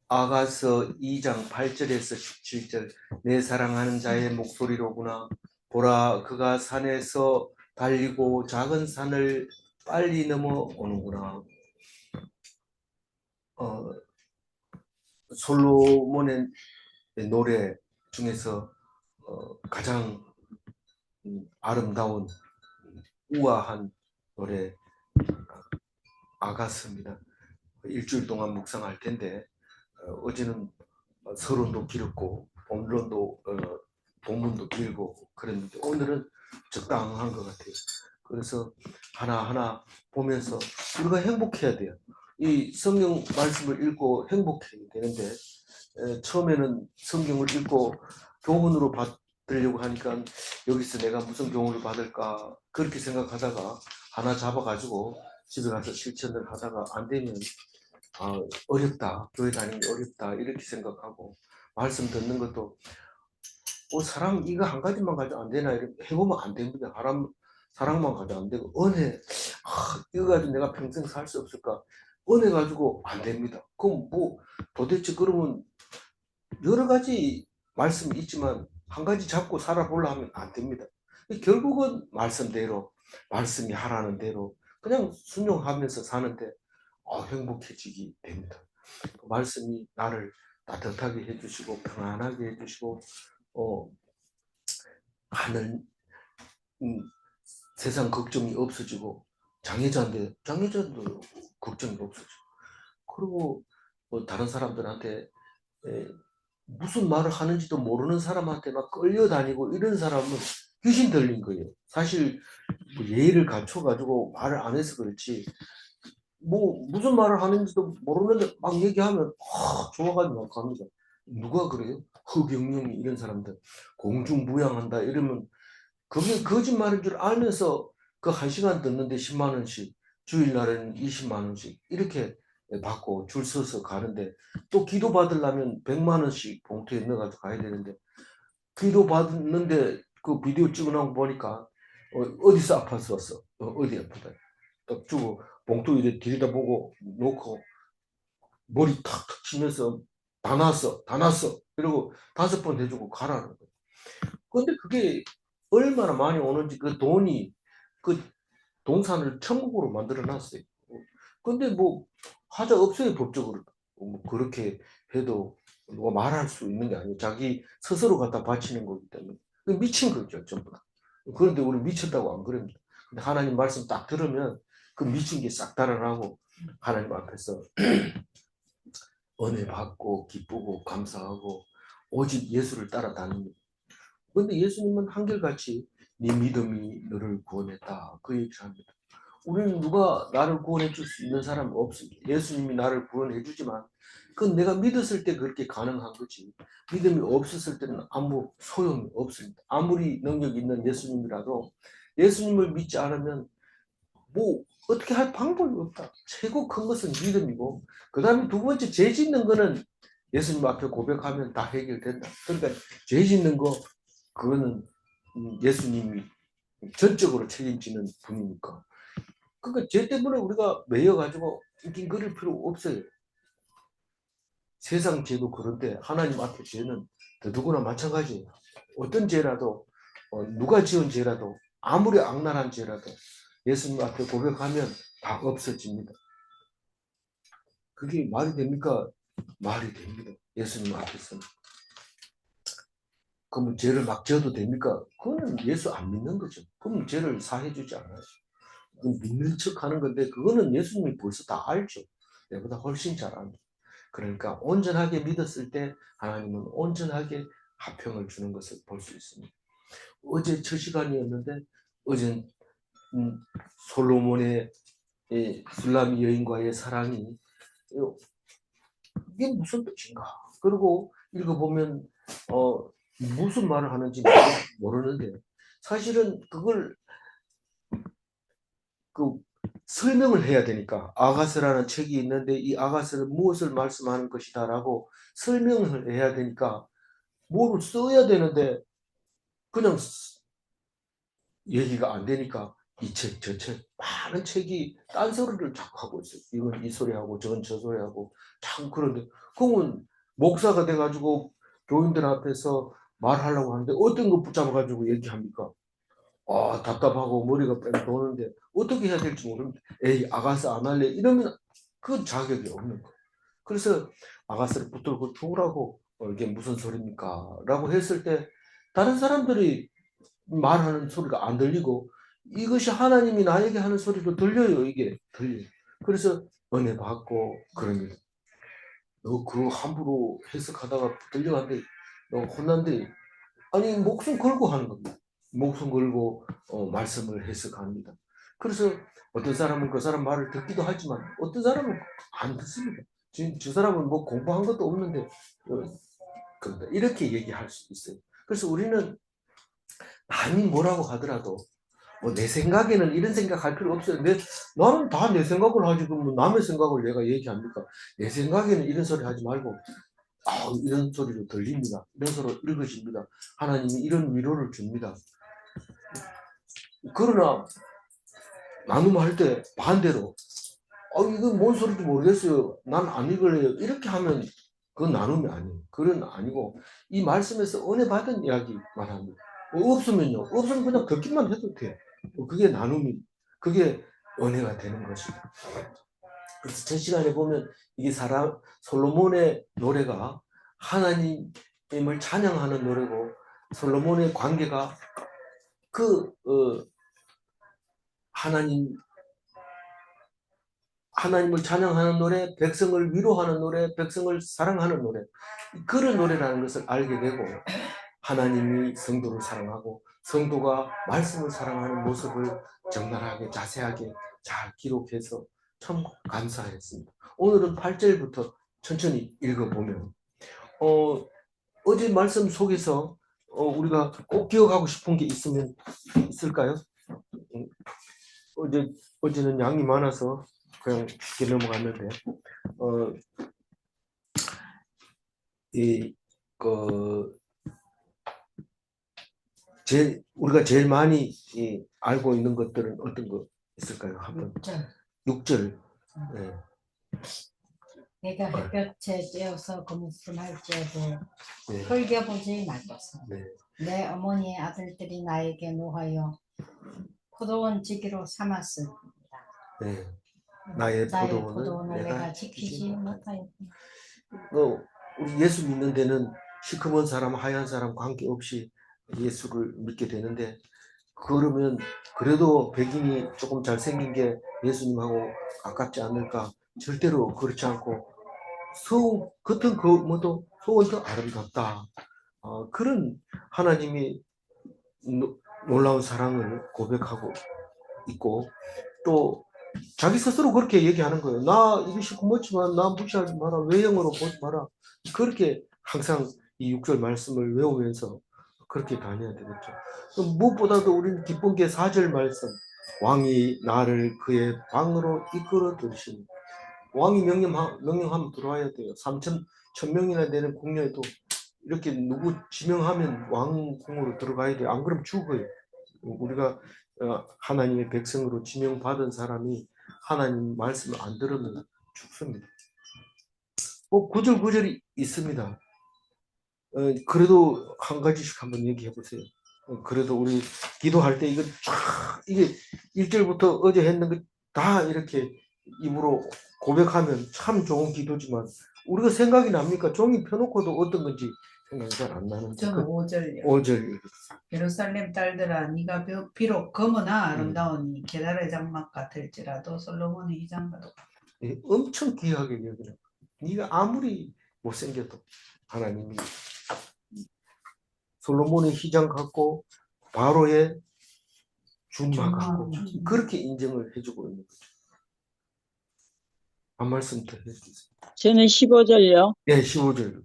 아가서 2장 8절에서 17절. 내 사랑하는 자의 목소리로구나. 보라, 그가 산에서 달리고 작은 산을 빨리 넘어오는구나. 어, 솔로몬의 노래 중에서 가장 아름다운 우아한 노래 아가서입니다. 일주일 동안 묵상할 텐데 어제는 서론도 길었고 본론도 본문도 길고 그랬는데 오늘은 적당한 것 같아요. 그래서 하나하나 보면서 우리가 행복해야 돼요. 이 성경 말씀을 읽고 행복해야 되는데 처음에는 성경을 읽고 교훈으로 받으려고 하니까 여기서 내가 무슨 교훈을 받을까 그렇게 생각하다가 하나 잡아가지고 집에 가서 실천을 하다가 안 되면 어렵다, 교회 다니는 게 어렵다 이렇게 생각하고 말씀 듣는 것도 사랑 이거 한 가지만 가지고 안 되나 이렇게 해보면 안 됩니다. 사랑만 가지고 안 되고 은혜 이거 가지고 내가 평생 살 수 없을까? 은혜 가지고 안 됩니다. 그럼 뭐 도대체 그러면 여러 가지 말씀이 있지만 한 가지 잡고 살아보려 하면 안 됩니다. 결국은 말씀대로 말씀이 하라는 대로 그냥 순종하면서 사는데 행복해지기 됩니다. 말씀이 나를 따뜻하게 해주시고 평안하게 해주시고 하늘 세상 걱정이 없어지고 장애자도 걱정이 없어지고 그리고 다른 사람들한테 무슨 말을 하는지도 모르는 사람한테 막 끌려다니고 이런 사람은 귀신 들린 거예요. 사실 뭐 예의를 갖춰가지고 말을 안 해서 그렇지 뭐 무슨 말을 하는지도 모르는데 막 얘기하면 좋아가지고 막 갑니다. 누가 그래요? 허경영이 이런 사람들 공중부양한다 이러면 그게 거짓말인 줄 알면서 그 1시간 듣는데 10만 원씩 주일날에는 20만 원씩 이렇게 받고 줄 서서 가는데 또 기도 받으려면 100만 원씩 봉투에 넣어가지고 가야 되는데 기도 받는데 그 비디오 찍어놓은 거 보니까 어디서 아파서 왔어? 어디 아프다? 딱 주고 봉투 이제 들여다보고 놓고 머리 탁탁 치면서 다 났어, 다 났어. 이러고 5번 해주고 가라는 거예요. 근데 그게 얼마나 많이 오는지 그 돈이 그 동산을 천국으로 만들어 놨어요. 근데 뭐 하자 없어요, 법적으로. 뭐 그렇게 해도 누가 말할 수 있는 게 아니에요. 자기 스스로 갖다 바치는 거기 때문에. 미친 거죠, 전부 다. 그런데 우리 미쳤다고 안 그럽니다. 근데 하나님 말씀 딱 들으면 그 미친 게 싹 달아나고 하나님 앞에서 은혜 받고 기쁘고 감사하고 오직 예수를 따라다닙니다. 그런데 예수님은 한결같이 네 믿음이 너를 구원했다 그 얘기를 합니다. 우리는 누가 나를 구원해 줄 수 있는 사람은 없습니다. 예수님이 나를 구원해 주지만 그건 내가 믿었을 때 그렇게 가능한 거지 믿음이 없었을 때는 아무 소용이 없습니다. 아무리 능력 있는 예수님이라도 예수님을 믿지 않으면 뭐 어떻게 할 방법이 없다. 최고 큰 것은 믿음이고 그 다음에 두 번째 죄 짓는 거는 예수님 앞에 고백하면 다 해결된다. 그러니까 죄 짓는 거 그거는 예수님이 전적으로 책임지는 분이니까. 그러니까 죄 때문에 우리가 매여가지고 낑낑거릴 필요 없어요. 세상 죄도 그런데 하나님 앞에 죄는 누구나 마찬가지예요. 어떤 죄라도 누가 지은 죄라도 아무리 악랄한 죄라도 예수님 앞에 고백하면 다 없어집니다. 그게 말이 됩니까? 말이 됩니다. 예수님 앞에서는. 그러면 죄를 막 져도 됩니까? 그거는 예수 안 믿는 거죠. 그럼 죄를 사해주지 않아요. 믿는 척 하는 건데 그거는 예수님이 벌써 다 알죠. 내보다 훨씬 잘 압니다. 그러니까 온전하게 믿었을 때 하나님은 온전하게 화평을 주는 것을 볼 수 있습니다. 어제 첫 시간이었는데 어제 솔로몬의 술람 여인과의 사랑이 이게 무슨 뜻인가? 그리고 읽어보면 무슨 말을 하는지 모르는데 사실은 그걸 그 설명을 해야 되니까 아가서라는 책이 있는데 이 아가서는 무엇을 말씀하는 것이다라고 설명을 해야 되니까 뭐를 써야 되는데 그냥 얘기가 안 되니까 이 책, 저 책, 많은 책이 딴소리를 자꾸 하고 있어요. 이건 이 소리하고 저건 저 소리하고 자꾸 그런데 그러면 목사가 돼가지고 교인들 앞에서 말하려고 하는데 어떤 거 붙잡아가지고 얘기합니까? 답답하고 머리가 뺑 도는데 어떻게 해야 될지 모르는데 에이 아가스 안 할래 이러면 그 자격이 없는 거예요. 그래서 아가스를 붙들고 죽으라고 이게 무슨 소리입니까? 라고 했을 때 다른 사람들이 말하는 소리가 안 들리고 이것이 하나님이 나에게 하는 소리로 들려요. 이게 들려요. 그래서 은혜 받고 그럽니다. 너 그 함부로 해석하다가 들려간데 너 혼난데 아니 목숨 걸고 하는 겁니다. 목숨 걸고 말씀을 해석합니다. 그래서 어떤 사람은 그 사람 말을 듣기도 하지만 어떤 사람은 안 듣습니다. 지금 저 사람은 뭐 공부한 것도 없는데 이렇게 얘기할 수 있어요. 그래서 우리는 남이 뭐라고 하더라도 뭐 내 생각에는 이런 생각할 필요 없어요. 나는 다 내 생각을 하지 뭐 남의 생각을 내가 얘기합니까? 내 생각에는 이런 소리 하지 말고 이런 소리로 들립니다. 이런 소리로 읽어집니다. 하나님이 이런 위로를 줍니다. 그러나 나눔할 때 반대로 이건 뭔 소리인지 모르겠어요. 난 안 읽을래요. 이렇게 하면 그건 나눔이 아니에요. 그건 아니고 이 말씀에서 은혜 받은 이야기만 합니다. 없으면요. 없으면 그냥 듣기만 해도 돼요. 그게 나눔이 그게 은혜가 되는 것입니다. 그래서 첫 시간에 보면 이게 솔로몬의 노래가 하나님을 찬양하는 노래고 솔로몬의 관계가 그 하나님을 찬양하는 노래, 백성을 위로하는 노래, 백성을 사랑하는 노래 그런 노래라는 것을 알게 되고 하나님이 성도를 사랑하고 성도가 말씀을 사랑하는 모습을 적나라하게 자세하게 잘 기록해서 참 감사했습니다. 오늘은 8절부터 천천히 읽어보면 어제 말씀 속에서 우리가 꼭 기억하고 싶은 게 있을까요? 어제는 양이 많아서 그냥 쉽게 넘어갔는데 우리가 제일 많이 알고 있는 것들은 어떤 거 있을까요? 한번 6절. 네. 내가 햇볕에 쬐어서 거무술할지어도 흘겨보지 말소서. 내 어머니의 아들들이 나에게 노하여 포도원 지기로 삼았습니다. 나의 포도원을 내가 지키지 못하였구나. 우리 예수 믿는 데는 시커먼 사람, 하얀 사람 관계없이 예수를 믿게 되는데 그러면 그래도 백인이 조금 잘생긴 게 예수님하고 가깝지 않을까? 절대로 그렇지 않고 겉은 뭐도 속은 더 아름답다. 그런 하나님이 놀라운 사랑을 고백하고 있고 또 자기 스스로 그렇게 얘기하는 거예요. 나 이것이 고맙지만 나 무시하지 마라. 외형으로 보지 마라. 그렇게 항상 이 6절 말씀을 외우면서 그렇게 다녀야 되겠죠. 무엇보다도 우리는 기쁜 게 4절 말씀. 왕이 나를 그의 방으로 이끌어 들으시니 왕이 명령하면 들어와야 돼요. 1000명이나 되는 궁녀에도 이렇게 누구 지명하면 왕궁으로 들어가야 돼요. 안 그러면 죽어요. 우리가 하나님의 백성으로 지명받은 사람이 하나님 말씀을 안 들으면 죽습니다. 9절 9절이 있습니다. 그래도 한 가지씩 한번 얘기해 보세요. 그래도 우리 기도할 때 이게 1절부터 어제 했는 거 다 이렇게 입으로 고백하면 참 좋은 기도지만 우리가 생각이 납니까? 종이 펴놓고도 어떤 건지 생각이 잘 안 나는데. 저는 5절이요. 5절. 예루살렘 딸들아 네가 비록 검으나 아름다우니 계달의 장막 같을지라도 솔로몬의 희장과도 엄청 귀하게 여기는 네가 아무리 못생겨도 하나님이 솔로몬의 희장 같고 바로의 준마 같고 그렇게 인정을 해주고 있는 거죠. 한 말씀 더 해주세요. 저는 15절요. 네, 15절.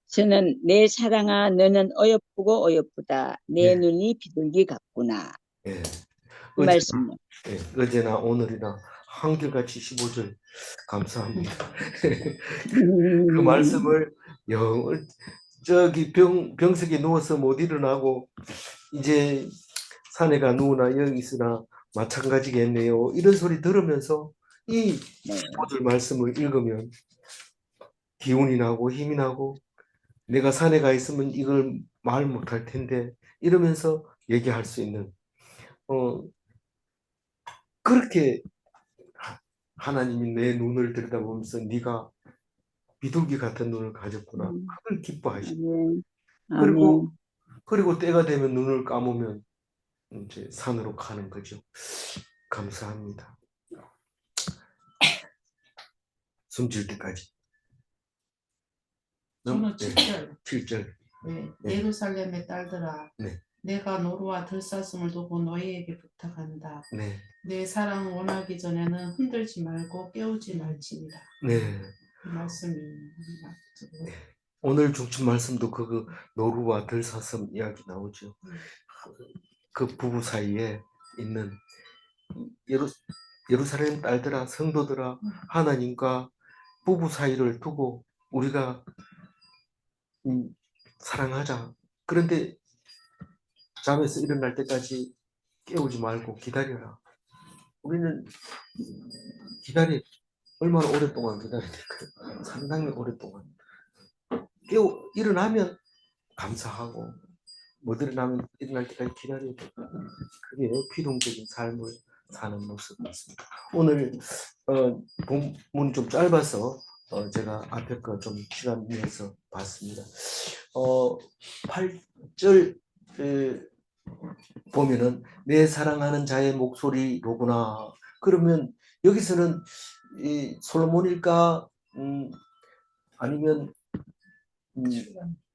저는 내 사랑아 너는 어여쁘고 어여쁘다. 내 눈이 비둘기 같구나. 네. 그 말씀요. 네, 어제나 오늘이나 한결같이 15절 감사합니다. 그 말씀을 저기 병석에 누워서 못 일어나고 이제 사내가 누우나 여기 있으나 마찬가지겠네요. 이런 소리 들으면서 이 네. 15절 말씀을 읽으면 기운이 나고 힘이 나고 내가 산에 가 있으면 이걸 말 못할 텐데 이러면서 얘기할 수 있는 그렇게 하나님이 내 눈을 들여다보면서 네가 비둘기 같은 눈을 가졌구나. 그걸 기뻐하시고 아멘. 그리고 아멘. 그리고 때가 되면 눈을 감으면 이제 산으로 가는 거죠. 감사합니다. 숨질 때까지. 저는 네, 7절. 7절. 네. 네. 예루살렘의 딸들아, 네. 내가 노루와 들사슴을 두고 너희에게 부탁한다. 네. 내 사랑 원하기 전에는 흔들지 말고 깨우지 말지니라. 네. 이 말씀이 오늘 중심 말씀도 그 노루와 들사슴 이야기 나오죠. 그 부부 사이에 있는 예루살렘 딸들아, 성도들아, 하나님과 부부 사이를 두고 우리가 사랑하자. 그런데 잠에서 일어날 때까지 깨우지 말고 기다려라. 우리는 얼마나 오랫동안 기다려야 될까요? 상당히 오랫동안. 일어나면 감사하고 못 일어날 때까지 기다려야 돼. 그게 필용적인 삶을 사는 모습 같습니다. 오늘 본문이 좀 짧아서 제가 앞에 거 좀 시간 내서 봤습니다. 8절 보면은 내 사랑하는 자의 목소리로구나. 그러면 여기서는 이 솔로몬일까 아니면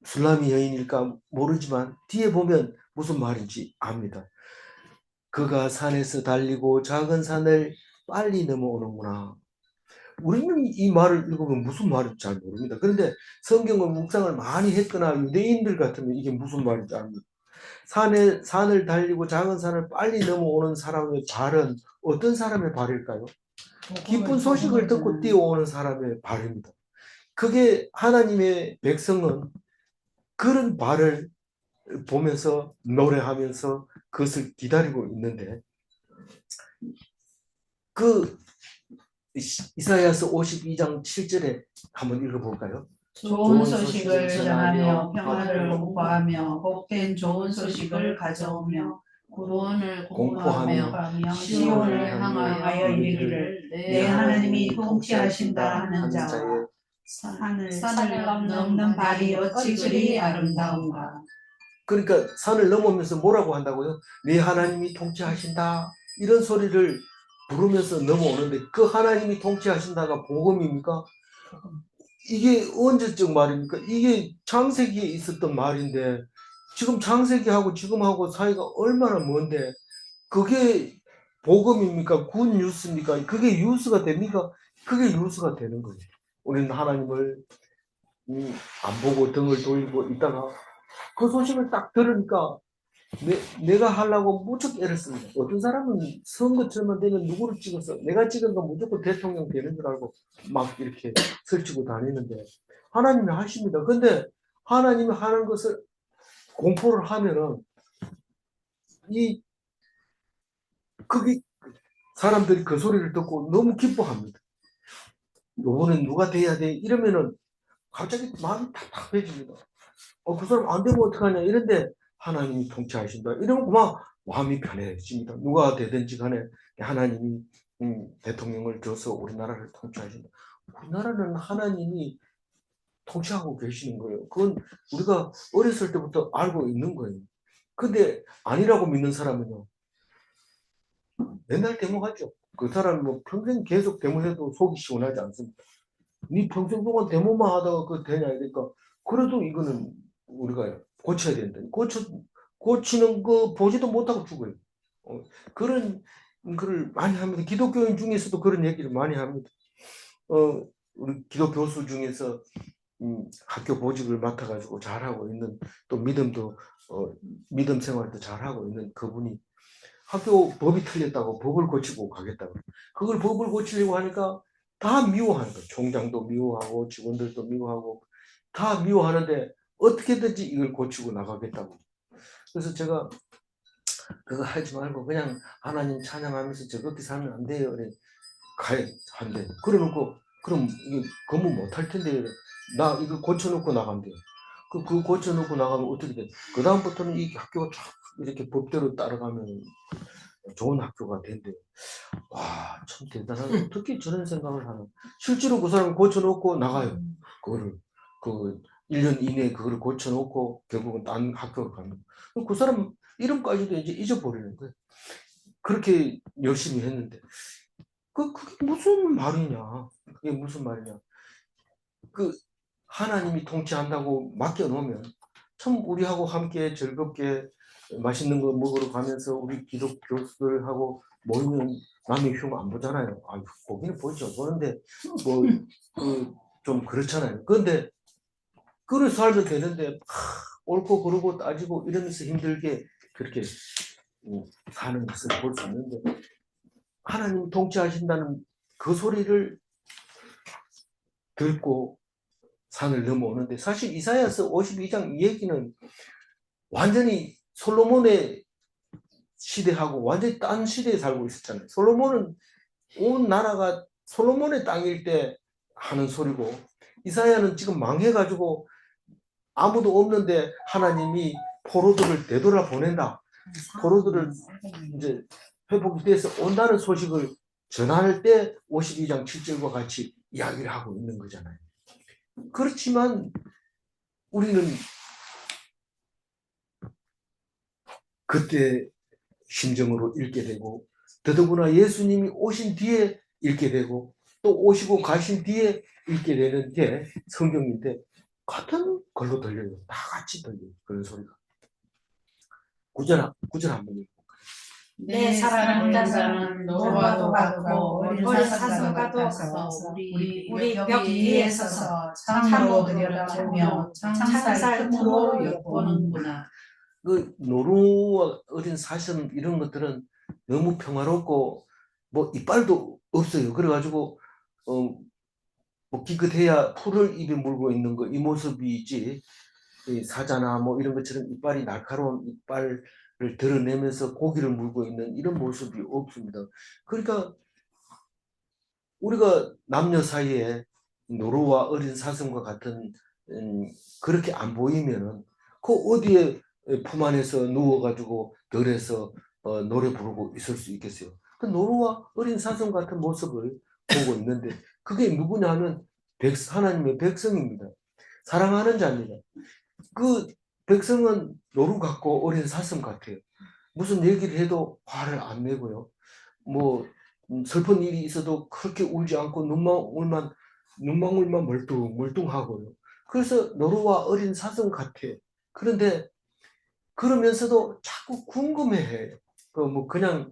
술라미 여인일까 모르지만 뒤에 보면 무슨 말인지 압니다. 그가 산에서 달리고 작은 산을 빨리 넘어오는구나. 우리는 이 말을 읽으면 무슨 말인지 잘 모릅니다. 그런데 성경을 묵상을 많이 했거나 유대인들 같으면 이게 무슨 말인지 압니다. 산을 달리고 작은 산을 빨리 넘어오는 사람의 발은 어떤 사람의 발일까요? 기쁜 소식을 듣고 뛰어오는 사람의 발입니다. 그게 하나님의 백성은 그런 발을 보면서 노래하면서 그것을 기다리고 있는데 그 이사야서 52장 7절에 한번 읽어볼까요? 좋은 소식을 전하며 평화를 공포하며 복된 좋은 소식을 가져오며 구원을 공포하며 시온을 향하여 이르기를 내 하나님이 통치하신다 하는 자와 산을 넘는 발이 어찌 그리 아름다운가. 그러니까 산을 넘으면서 뭐라고 한다고요? 네 하나님이 통치하신다 이런 소리를 부르면서 넘어오는데 그 하나님이 통치하신다가 복음입니까? 이게 언제적 말입니까? 이게 창세기에 있었던 말인데 지금 창세기하고 지금하고 사이가 얼마나 먼데 그게 복음입니까? 굿 뉴스입니까? 그게 뉴스가 됩니까? 그게 뉴스가 되는 거예요. 우리는 하나님을 안 보고 등을 돌리고 있다가 그 소식을 딱 들으니까 내가 하려고 무척 애를 씁니다. 어떤 사람은 선거철만 되면 누구를 찍어서 내가 찍은 건 무조건 대통령 되는 줄 알고 막 이렇게 설치고 다니는데 하나님이 하십니다. 근데 하나님이 하는 것을 공포를 하면은 그게 사람들이 그 소리를 듣고 너무 기뻐합니다. 요번엔 누가 돼야 돼? 이러면은 갑자기 마음이 답답해집니다. 그 사람 안 되면 어떡하냐? 이런데 하나님이 통치하신다. 이러면 막 마음이 편해집니다. 누가 되든지 간에 하나님이 대통령을 줘서 우리나라를 통치하신다. 우리나라는 하나님이 통치하고 계시는 거예요. 그건 우리가 어렸을 때부터 알고 있는 거예요. 근데 아니라고 믿는 사람은요. 맨날 데모하죠. 그 사람 뭐 평생 계속 데모해도 속이 시원하지 않습니다. 네 평생 동안 데모만 하다가 그 되냐 이러니까 그래도 이거는 우리가 고쳐야 된다. 고치는 거 보지도 못하고 죽어요. 그런 글을 많이 합니다. 기독교인 중에서도 그런 얘기를 많이 합니다. 우리 기독 교수 중에서 학교 보직을 맡아가지고 잘하고 있는 또 믿음 생활도 잘하고 있는 그분이 학교 법이 틀렸다고 법을 고치고 가겠다고. 그걸 법을 고치려고 하니까 다 미워하는 거예요. 총장도 미워하고 직원들도 미워하고 다 미워하는데 어떻게든지 이걸 고치고 나가겠다고. 그래서 제가 그거 하지 말고 그냥 하나님 찬양하면서 즐겁게 살면 안 돼요. 그래. 가야 한대. 그러놓고 그럼 이게 근무 못할 텐데 이래. 나 이거 고쳐놓고 나간대요. 그 고쳐놓고 나가면 어떻게 돼? 그 다음부터는 이 학교가 쫙 이렇게 법대로 따라가면 좋은 학교가 된대요. 와, 참 대단하네. 어떻게 저런 생각을 하나. 실제로 그 사람 고쳐놓고 나가요. 그거를 그 1년 이내에 그걸 고쳐놓고 결국은 딴 학교로 갑니다. 그 사람 이름까지도 이제 잊어버리는 거예요. 그렇게 열심히 했는데 그게 무슨 말이냐? 그게 무슨 말이냐? 그 하나님이 통치한다고 맡겨놓으면 참 우리하고 함께 즐겁게 맛있는 거 먹으러 가면서 우리 기독 교수들하고 모이면 남의 흉 안 보잖아요. 아, 보기는 보죠. 보는데 뭐 좀 그렇잖아요. 그런데 그걸 살면 되는데 옳고 그르고 따지고 이러면서 힘들게 그렇게 사는 것을 볼 수 있는데 하나님 통치하신다는 그 소리를 듣고 산을 넘어오는데 사실 이사야서 52장 이 얘기는 완전히 솔로몬의 시대하고 완전히 딴 시대에 살고 있었잖아요. 솔로몬은 온 나라가 솔로몬의 땅일 때 하는 소리고 이사야는 지금 망해가지고 아무도 없는데 하나님이 포로들을 되돌아 보낸다. 포로들을 이제 회복이 돼서 온다는 소식을 전할 때 52장 7절과 같이 이야기를 하고 있는 거잖아요. 그렇지만 우리는 그때 심정으로 읽게 되고 더더구나 예수님이 오신 뒤에 읽게 되고 또 오시고 가신 뒤에 읽게 되는 게 성경인데 같은 걸로 들려요. 다 같이 들려요. 그런 소리가. 구절 한번 읽어볼까요? 내 사랑하는 자는 노루와도 같고 어린 사슴과 같아서 우리 벽 뒤에 서서 창으로 들여다보며 창살 틈으로 엿보는구나. 그 노루와 어린 사슴 이런 것들은 너무 평화롭고 뭐 이빨도 없어요. 그래가지고 뭐 기껏해야 풀을 입에 물고 있는 거 이 모습이지 이 사자나 뭐 이런 것처럼 이빨이 날카로운 이빨을 드러내면서 고기를 물고 있는 이런 모습이 없습니다. 그러니까 우리가 남녀 사이에 노루와 어린 사슴과 같은 그렇게 안 보이면은 그 어디에 품 안에서 누워가지고 들에서 노래 부르고 있을 수 있겠어요. 그 노루와 어린 사슴 같은 모습을 보고 있는데 그게 누구냐면 하나님의 백성입니다. 사랑하는 자입니다. 그 백성은 노루 같고 어린 사슴 같아요. 무슨 얘기를 해도 화를 안 내고요. 뭐 슬픈 일이 있어도 그렇게 울지 않고 눈망울만 멀뚱하고요. 그래서 노루와 어린 사슴 같아요. 그런데 그러면서도 자꾸 궁금해해요. 그 뭐 그냥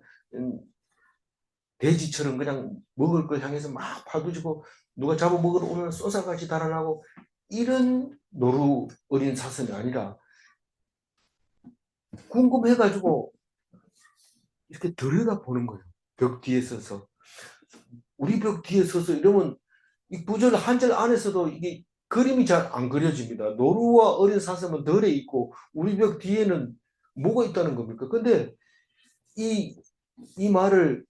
돼지처럼 그냥 먹을 걸 향해서 막 파두지고 누가 잡아먹으러 오면 쏘살같이 달아나고 이런 노루 어린 사슴이 아니라 궁금해가지고 이렇게 들여다보는 거예요. 벽 뒤에 서서. 우리 벽 뒤에 서서 이러면 이 구절 한 절 안에서도 이게 그림이 잘 안 그려집니다. 노루와 어린 사슴은 덜에 있고 우리 벽 뒤에는 뭐가 있다는 겁니까? 근데 이 말을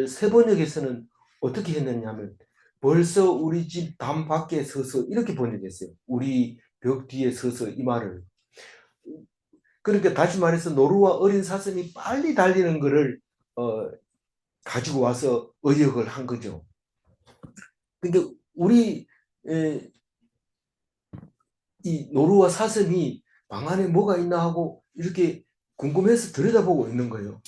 세번역에서는 어떻게 했느냐면 벌써 우리 집 담 밖에 서서 이렇게 번역했어요. 우리 벽 뒤에 서서 이 말을. 그러니까 다시 말해서 노루와 어린 사슴이 빨리 달리는 것을 가지고 와서 의역을 한 거죠. 근데 우리 이 노루와 사슴이 방 안에 뭐가 있나 하고 이렇게 궁금해서 들여다보고 있는 거예요.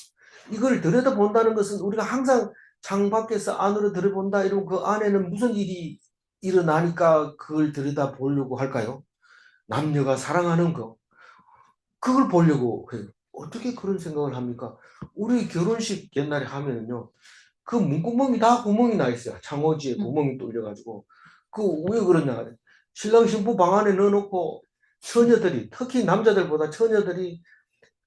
이걸 들여다본다는 것은 우리가 항상 창 밖에서 안으로 들여본다 이러면 그 안에는 무슨 일이 일어나니까 그걸 들여다보려고 할까요? 남녀가 사랑하는 거. 그걸 보려고 해요. 어떻게 그런 생각을 합니까? 우리 결혼식 옛날에 하면은요. 그 문구멍이 다 구멍이 나 있어요. 창호지에 구멍이 뚫려가지고. 그 왜 그러냐. 신랑 신부 방 안에 넣어놓고 처녀들이, 특히 남자들보다 처녀들이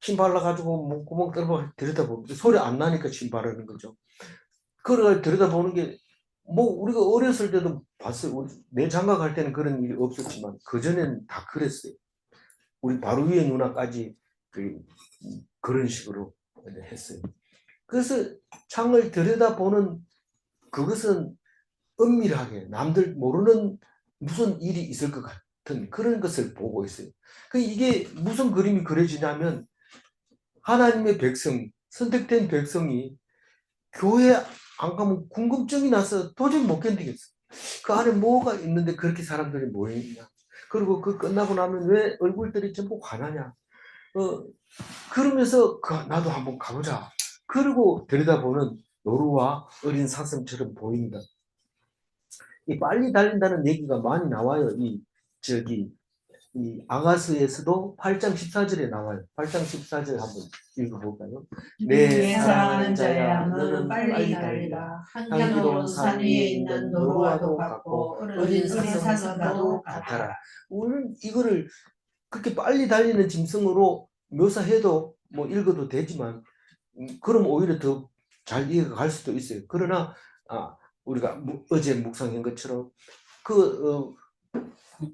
침 발라가지고 문구멍 들여다보면 소리 안 나니까 침 바르는 거죠. 그걸 들여다보는 게, 뭐, 우리가 어렸을 때도 봤어요. 내 장가 갈 때는 그런 일이 없었지만, 그전에는 다 그랬어요. 우리 바로 위에 누나까지 그런 식으로 했어요. 그래서 창을 들여다보는 그것은 은밀하게 남들 모르는 무슨 일이 있을 것 같은 그런 것을 보고 있어요. 그 이게 무슨 그림이 그려지냐면 하나님의 백성, 선택된 백성이 교회 안 가면 궁금증이 나서 도저히 못 견디겠어. 그 안에 뭐가 있는데 그렇게 사람들이 모여있냐. 그리고 그 끝나고 나면 왜 얼굴들이 전부 환하냐. 그러면서 나도 한번 가보자. 그리고 들여다보는 노루와 어린 사슴처럼 보입니다. 이 빨리 달린다는 얘기가 많이 나와요. 이 아가스에서도 8장 14절에 나와요. 8장 14절 한번 읽어볼까요? 내 사랑하는 자야 너는 빨리 달리라. 달리라. 향기로운 산 위에 있는 노루와도 같고 어린 사슴과도 같아라. 우리는 이거를 그렇게 빨리 달리는 짐승으로 묘사해도 뭐 읽어도 되지만 그럼 오히려 더 잘 이해가 갈 수도 있어요. 그러나 우리가 어제 묵상한 것처럼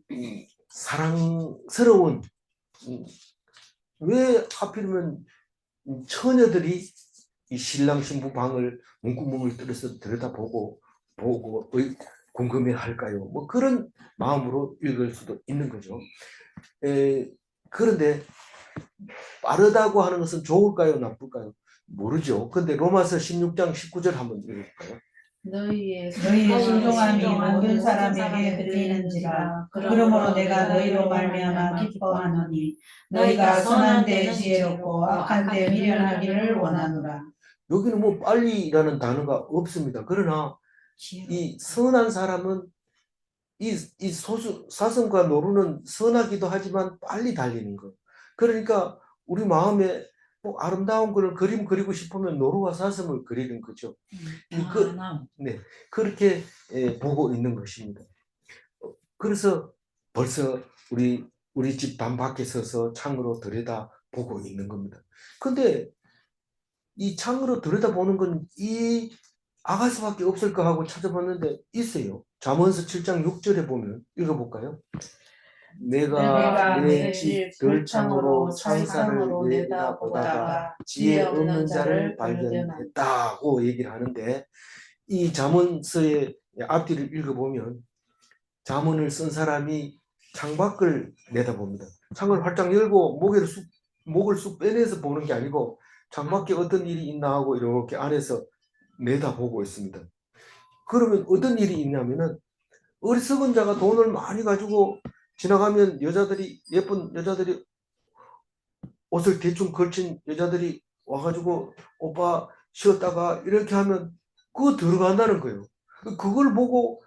이 사랑스러운 왜 하필이면 처녀들이 이 신랑 신부 방을 문구멍을 뚫어서 들여다보고 궁금해할까요? 뭐 그런 마음으로 읽을 수도 있는 거죠. 그런데 빠르다고 하는 것은 좋을까요, 나쁠까요? 모르죠. 근데 로마서 16장 19절 한번 읽어볼까요? 너희의 순종함이 모든 사람에게 들리는지라. 그러므로 내가 너희로 말미암아 기뻐하노니 너희가 선한 데 지혜롭고 악한 데 미련하기를 원하노라. 여기는 뭐 빨리라는 단어가 없습니다. 그러나 이 선한 사람은 이 사슴과 노루는 선하기도 하지만 빨리 달리는 거. 그러니까 우리 마음에 뭐 아름다운 걸 그림 그리고 싶으면 노루와 사슴을 그리는 거죠. 네, 그렇게 보고 있는 것입니다. 그래서 벌써 우리 집 단 밖에 서서 창으로 들여다 보고 있는 겁니다. 근데 이 창으로 들여다보는 건 이 아가스밖에 없을까 하고 찾아봤는데 있어요. 잠언서 7장 6절에 보면 읽어볼까요? 내가 내 집 들창으로 창살을 내다보다가 지혜 없는 자를 발견했다고 얘기를 하는데 이 잠언서의 앞뒤를 읽어보면 잠언을 쓴 사람이 창밖을 내다봅니다. 창을 활짝 열고 목을 쑥 빼내서 보는 게 아니고 창밖에 어떤 일이 있나 하고 이렇게 안에서 내다보고 있습니다. 그러면 어떤 일이 있냐면은 어리석은 자가 돈을 많이 가지고 지나가면 예쁜 여자들이 옷을 대충 걸친 여자들이 와가지고 오빠 쉬었다가 이렇게 하면 그거 들어간다는 거예요. 그걸 보고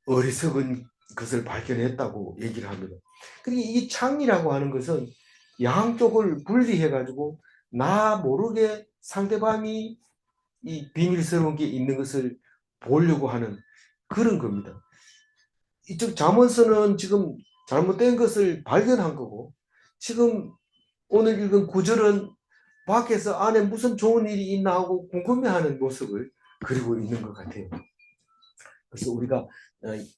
어리석은 것을 발견했다고 얘기를 합니다. 그리고 이 창이라고 하는 것은 양쪽을 분리해가지고 나 모르게 상대방이 이 비밀스러운 게 있는 것을 보려고 하는 그런 겁니다. 이쪽 잠언서는 지금 잘못된 것을 발견한 거고 지금 오늘 읽은 구절은 밖에서 안에 무슨 좋은 일이 있나 하고 궁금해하는 모습을 그리고 있는 것 같아요. 그래서 우리가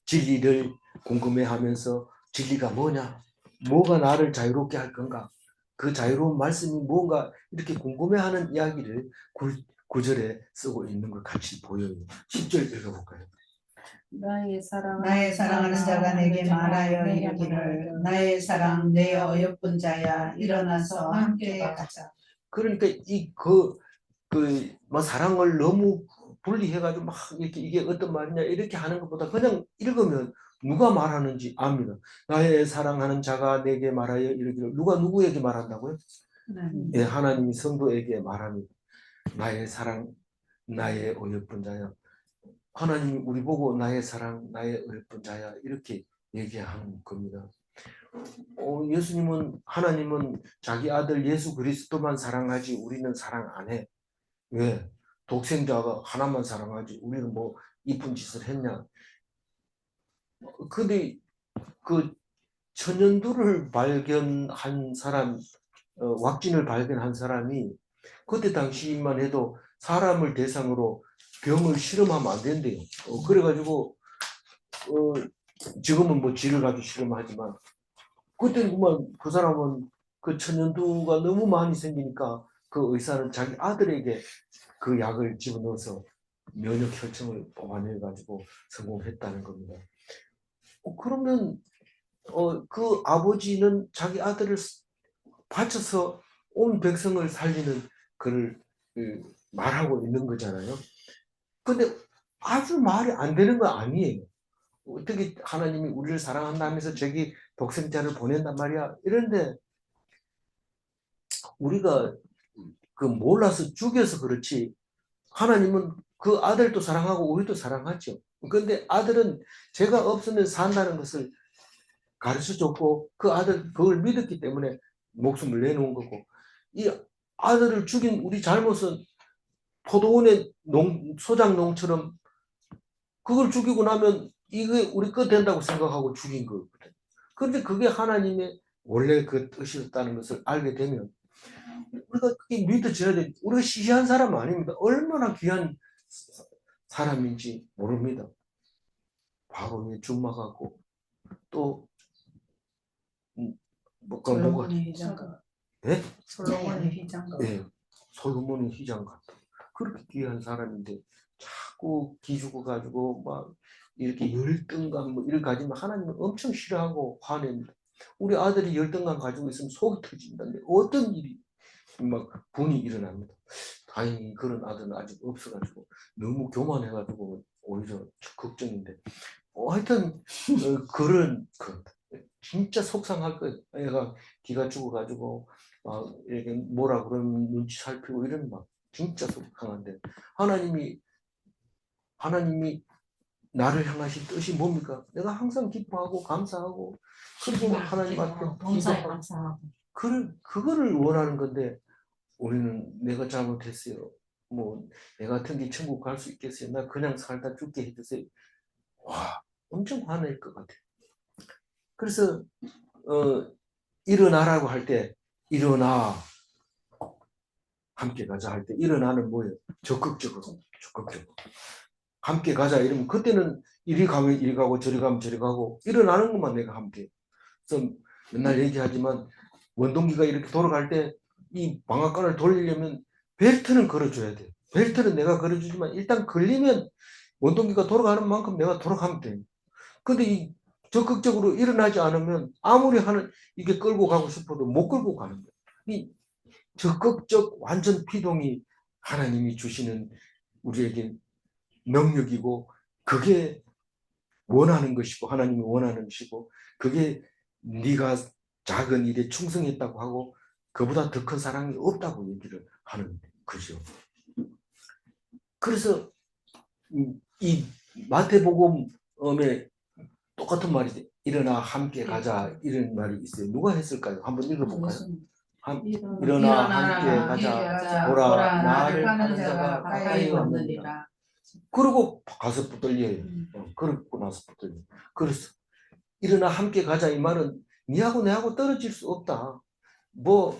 진리를 궁금해하면서 진리가 뭐냐? 뭐가 나를 자유롭게 할 건가? 그 자유로운 말씀이 뭔가 이렇게 궁금해하는 이야기를 구절에 쓰고 있는 것 같이 보여요. 10절 읽어볼까요? 나의 사랑하는 자가 내게 말하여 이르기를 나의 사랑 내 어여쁜 자야 일어나서 함께 가자. 그러니까 뭐 사랑을 너무 분리해가지고 막 이렇게 이게 어떤 말이냐 이렇게 하는 것보다 그냥 읽으면 누가 말하는지 압니다. 나의 사랑하는 자가 내게 말하여 이르기를 누가 누구에게 말한다고요? 예, 하나님이 성도에게 말합니다. 나의 사랑, 나의 어여쁜 자야. 하나님이 우리 보고 나의 사랑, 나의 어여쁜 자야 이렇게 얘기하는 겁니다. 하나님은 자기 아들 예수 그리스도만 사랑하지 우리는 사랑 안 해. 왜? 독생자가 하나만 사랑하지 우리는 뭐 이쁜 짓을 했냐. 근데 그 천연두를 발견한 사람, 왁진을 발견한 사람이 그때 당시만 해도 사람을 대상으로 병을 실험하면 안 된대요. 그래가지고 지금은 뭐 쥐를 가지고 실험하지만 그때는 그 사람은 그 천연두가 너무 많이 생기니까 그 의사는 자기 아들에게 그 약을 집어넣어서 면역 혈청을 뽑아내 가지고 성공했다는 겁니다. 그러면 그 아버지는 자기 아들을 바쳐서 온 백성을 살리는 그를 말하고 있는 거잖아요. 근데 아주 말이 안 되는 거 아니에요. 어떻게 하나님이 우리를 사랑한다면서 저기 독생자를 보낸단 말이야. 이런데 우리가 그 몰라서 죽여서 그렇지 하나님은 그 아들도 사랑하고 우리도 사랑하죠. 근데 아들은 죄가 없으면 산다는 것을 가르쳐 줬고 그 아들 그걸 믿었기 때문에 목숨을 내놓은 거고 이 아들을 죽인 우리 잘못은 포도원의 소장농처럼 그걸 죽이고 나면 이게 우리 끝 된다고 생각하고 죽인 거거든. 그런데 그게 하나님의 원래 그 뜻이었다는 것을 알게 되면 우리가 그게 믿어져야 돼. 우리가 시시한 사람은 아닙니다. 얼마나 귀한 사람인지 모릅니다. 바로에 준막하고 또 뭐가 솔로몬의 휘장과 네? 솔로몬의 휘장과 네. 솔로몬의 휘장 같다. 그렇게 귀한 사람인데 자꾸 기죽어 가지고 막 이렇게 열등감 뭐 이를 가지면 하나님은 엄청 싫어하고 화냅니다. 우리 아들이 열등감 가지고 있으면 속이 터진다는데 어떤 일이 막 분이 일어납니다. 다행히 그런 아들은 아직 없어가지고 너무 교만해가지고 오히려 걱정인데 하여튼 그런 진짜 속상할 거예요. 애가 기가 죽어가지고 막 이렇게 뭐라 그러면 눈치 살피고 이런 막 진짜 속상한데 하나님이 나를 향하신 뜻이 뭡니까? 내가 항상 기뻐하고 감사하고 그리고 하나님 앞에 범사에 기도하고 감사하고. 그거를 원하는 건데 우리는 내가 잘못했어요. 뭐 내 같은 게 천국 갈 수 있겠어요. 나 그냥 살다 죽게 해주세요. 와, 엄청 화낼 것 같아요. 그래서 일어나라고 할 때 일어나 함께 가자 할 때 일어나는 뭐예요? 적극적으로 함께 가자 이러면 그때는 이리 가면 이리 가고 저리 가면 저리 가고 일어나는 것만 내가 하면 돼요. 그래서 맨날 얘기하지만 원동기가 이렇게 돌아갈 때 이 방앗간을 돌리려면 벨트는 걸어줘야 돼요. 벨트는 내가 걸어주지만 일단 걸리면 원동기가 돌아가는 만큼 내가 돌아가면 돼요. 근데 이 적극적으로 일어나지 않으면 아무리 이게 끌고 가고 싶어도 못 끌고 가는 거예요. 이 적극적 완전 피동이 하나님이 주시는 우리에게 능력이고 그게 원하는 것이고 하나님이 원하는 것이고 그게 네가 작은 일에 충성했다고 하고 그보다 더 큰 사랑이 없다고 얘기를 하는 거죠. 그래서 이 마태복음에 똑같은 말이 일어나 함께 가자 이런 말이 있어요. 누가 했을까요? 한번 읽어볼까요? 일어나 함께 가자 보라 나를 하는 자가 가까이 왔느니라. 그러고 가서 붙들려요. 그러고 나서 붙들려. 그래서 일어나 함께 가자 이 말은 니하고 내하고 떨어질 수 없다. 뭐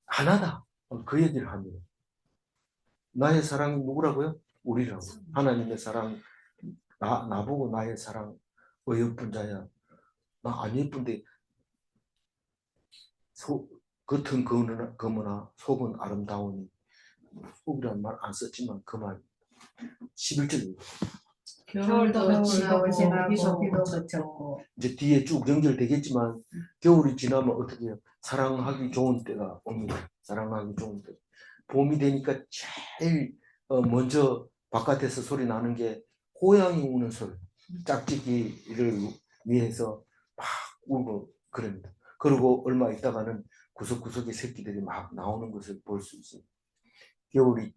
하나다. 그 얘기를 합니다. 나의 사랑이 누구라고요? 우리라고. 하나님의 사랑. 나보고 나의 사랑 어여쁜 자야. 나 안 예쁜데 겉은 검으나 속은 아름다우니 속이라는 말 안 썼지만 그 말 11절입니다. 겨울도 지나고 지나고 비도 비도 그쳤고. 그쳤고 이제 뒤에 쭉 연결되겠지만 겨울이 지나면 어떻게 해요? 사랑하기 좋은 때가 옵니다. 사랑하기 좋은 때. 봄이 되니까 제일 먼저 바깥에서 소리 나는 게 고양이 우는 소리. 짝짓기를 위해서 막 울고 그럽니다. 그리고 얼마 있다가는 구석구석에 새끼들이 막 나오는 것을 볼 수 있습니다. 겨울이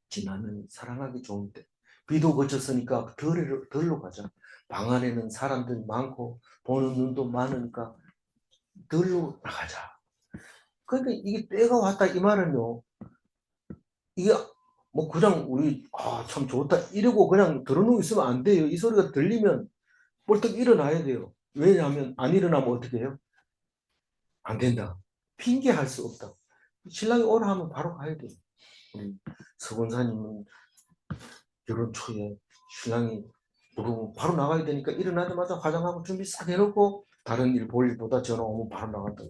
지나면 사랑하기 좋은 때. 비도 그쳤으니까 덜로 가자. 방 안에는 사람들이 많고 보는 눈도 많으니까 덜로 나가자. 그러니까 이게 때가 왔다 이 말은요. 이게 뭐 그냥 우리 참 좋다 이러고 그냥 들어누워 있으면 안 돼요. 이 소리가 들리면 벌떡 일어나야 돼요. 왜냐하면 안 일어나면 어떻게 해요? 안 된다. 핑계할 수 없다. 신랑이 오라 하면 바로 가야 돼요. 우리 서권사님은 결혼 초에 신랑이 부르면 바로 나가야 되니까 일어나자마자 화장하고 준비 싹 해놓고 다른 일 볼 일보다 전화 오면 바로 나간다.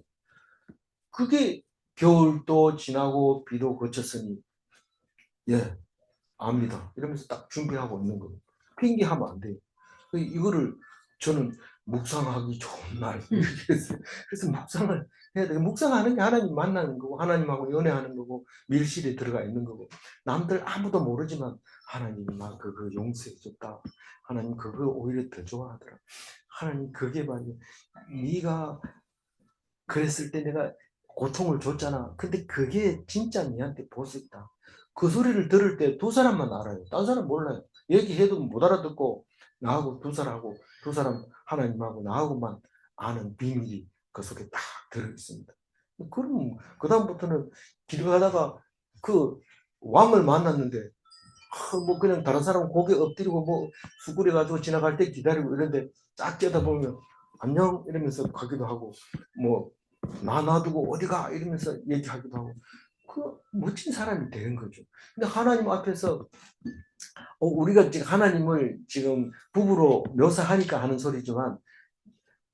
그게 겨울도 지나고 비도 그쳤으니 예 압니다. 이러면서 딱 준비하고 있는 거예요. 핑계하면 안 돼요. 이거를 저는 묵상하기 좋은 날 이렇게 했어요. 그래서 묵상을 해야 돼요. 묵상하는 게 하나님 만나는 거고 하나님하고 연애하는 거고 밀실에 들어가 있는 거고 남들 아무도 모르지만 하나님이 나 그거 용서해 줬다. 하나님 그거 오히려 더 좋아하더라. 하나님 그게 말이야. 네가 그랬을 때 내가 고통을 줬잖아. 근데 그게 진짜 니한테 보석이다. 그 소리를 들을 때 두 사람만 알아요. 다른 사람 몰라요. 얘기해도 못 알아듣고 나하고 두 사람 하나님하고 나하고만 아는 비밀이 그 속에 딱 들어있습니다. 그럼 그 다음부터는 길 가다가 그 왕을 만났는데 뭐 그냥 다른 사람 고개 엎드리고 뭐 수그려 가지고 지나갈 때 기다리고 이런데 쫙 째다보면 안녕 이러면서 가기도 하고 뭐 나 놔두고 어디가 이러면서 얘기하기도 하고 그 멋진 사람이 되는 거죠. 근데 하나님 앞에서 우리가 지금 하나님을 지금 부부로 묘사하니까 하는 소리지만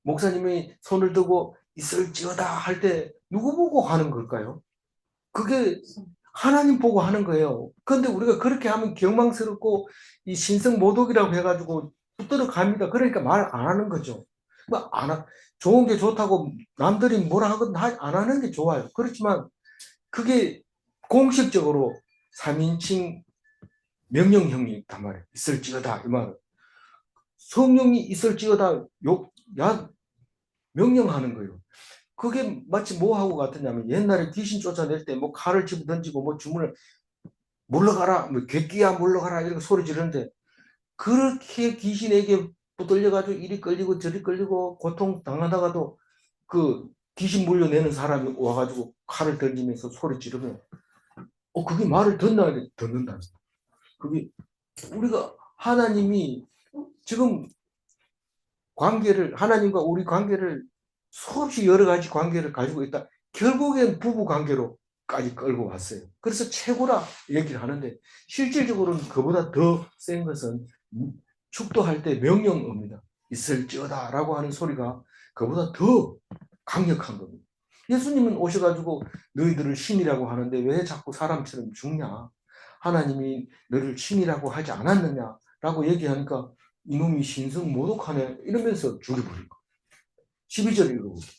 목사님이 손을 들고 있을지어다 할 때 누구 보고 하는 걸까요? 그게 하나님 보고 하는 거예요. 그런데 우리가 그렇게 하면 경망스럽고 이 신성모독이라고 해가지고 붙들어 갑니다. 그러니까 말 안 하는 거죠. 좋은 게 좋다고 남들이 뭐라 하거든 안 하는 게 좋아요. 그렇지만 그게 공식적으로 3인칭 명령형이 있단 말이에요. 있을지어다 이 말은. 성령이 있을지어다 명령하는 거예요. 그게 마치 뭐하고 같으냐면 옛날에 귀신 쫓아낼 때 뭐 칼을 집어 던지고 뭐 주문을 물러가라 뭐 객기야 물러가라 이렇게 소리 지르는데 그렇게 귀신에게 붙들려가지고 이리 끌리고 저리 끌리고 고통 당하다가도 그 귀신 물려내는 사람이 와가지고 칼을 던지면서 소리 지르면 그게 말을 듣는다. 그게 우리가 하나님이 지금 관계를 하나님과 우리 관계를 수없이 여러 가지 관계를 가지고 있다. 결국엔 부부 관계로까지 끌고 왔어요. 그래서 최고라 얘기를 하는데 실질적으로는 그보다 더 센 것은 축도할 때 명령어입니다. 있을지어다 라고 하는 소리가 그보다 더 강력한 겁니다. 예수님은 오셔가지고 너희들을 신이라고 하는데 왜 자꾸 사람처럼 죽냐? 하나님이 너를 신이라고 하지 않았느냐라고 얘기하니까 이놈이 신성 모독하네 이러면서 죽여버리고 12절 읽어보세요.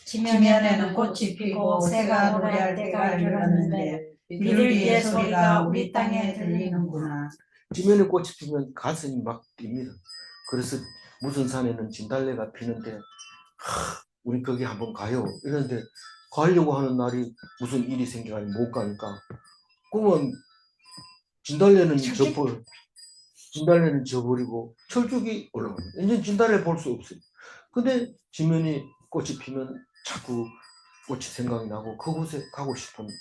지면에는 꽃이 피고 새가 노래할 때가 이르렀는데 비둘기의 소리가 우리 땅에 들리는구나. 지면에 꽃이 피면 가슴이 막 뜁니다. 그래서 무슨 산에는 진달래가 피는데 우리 거기 한번 가요 이러는데 가려고 하는 날이 무슨 일이 생겨가지고 못 가니까 그러면 진달래는 져버리고 철쭉이 올라갑니다. 이제 진달래 볼 수 없어요. 근데 지면이 꽃이 피면 자꾸 꽃이 생각이 나고 그곳에 가고 싶습니다.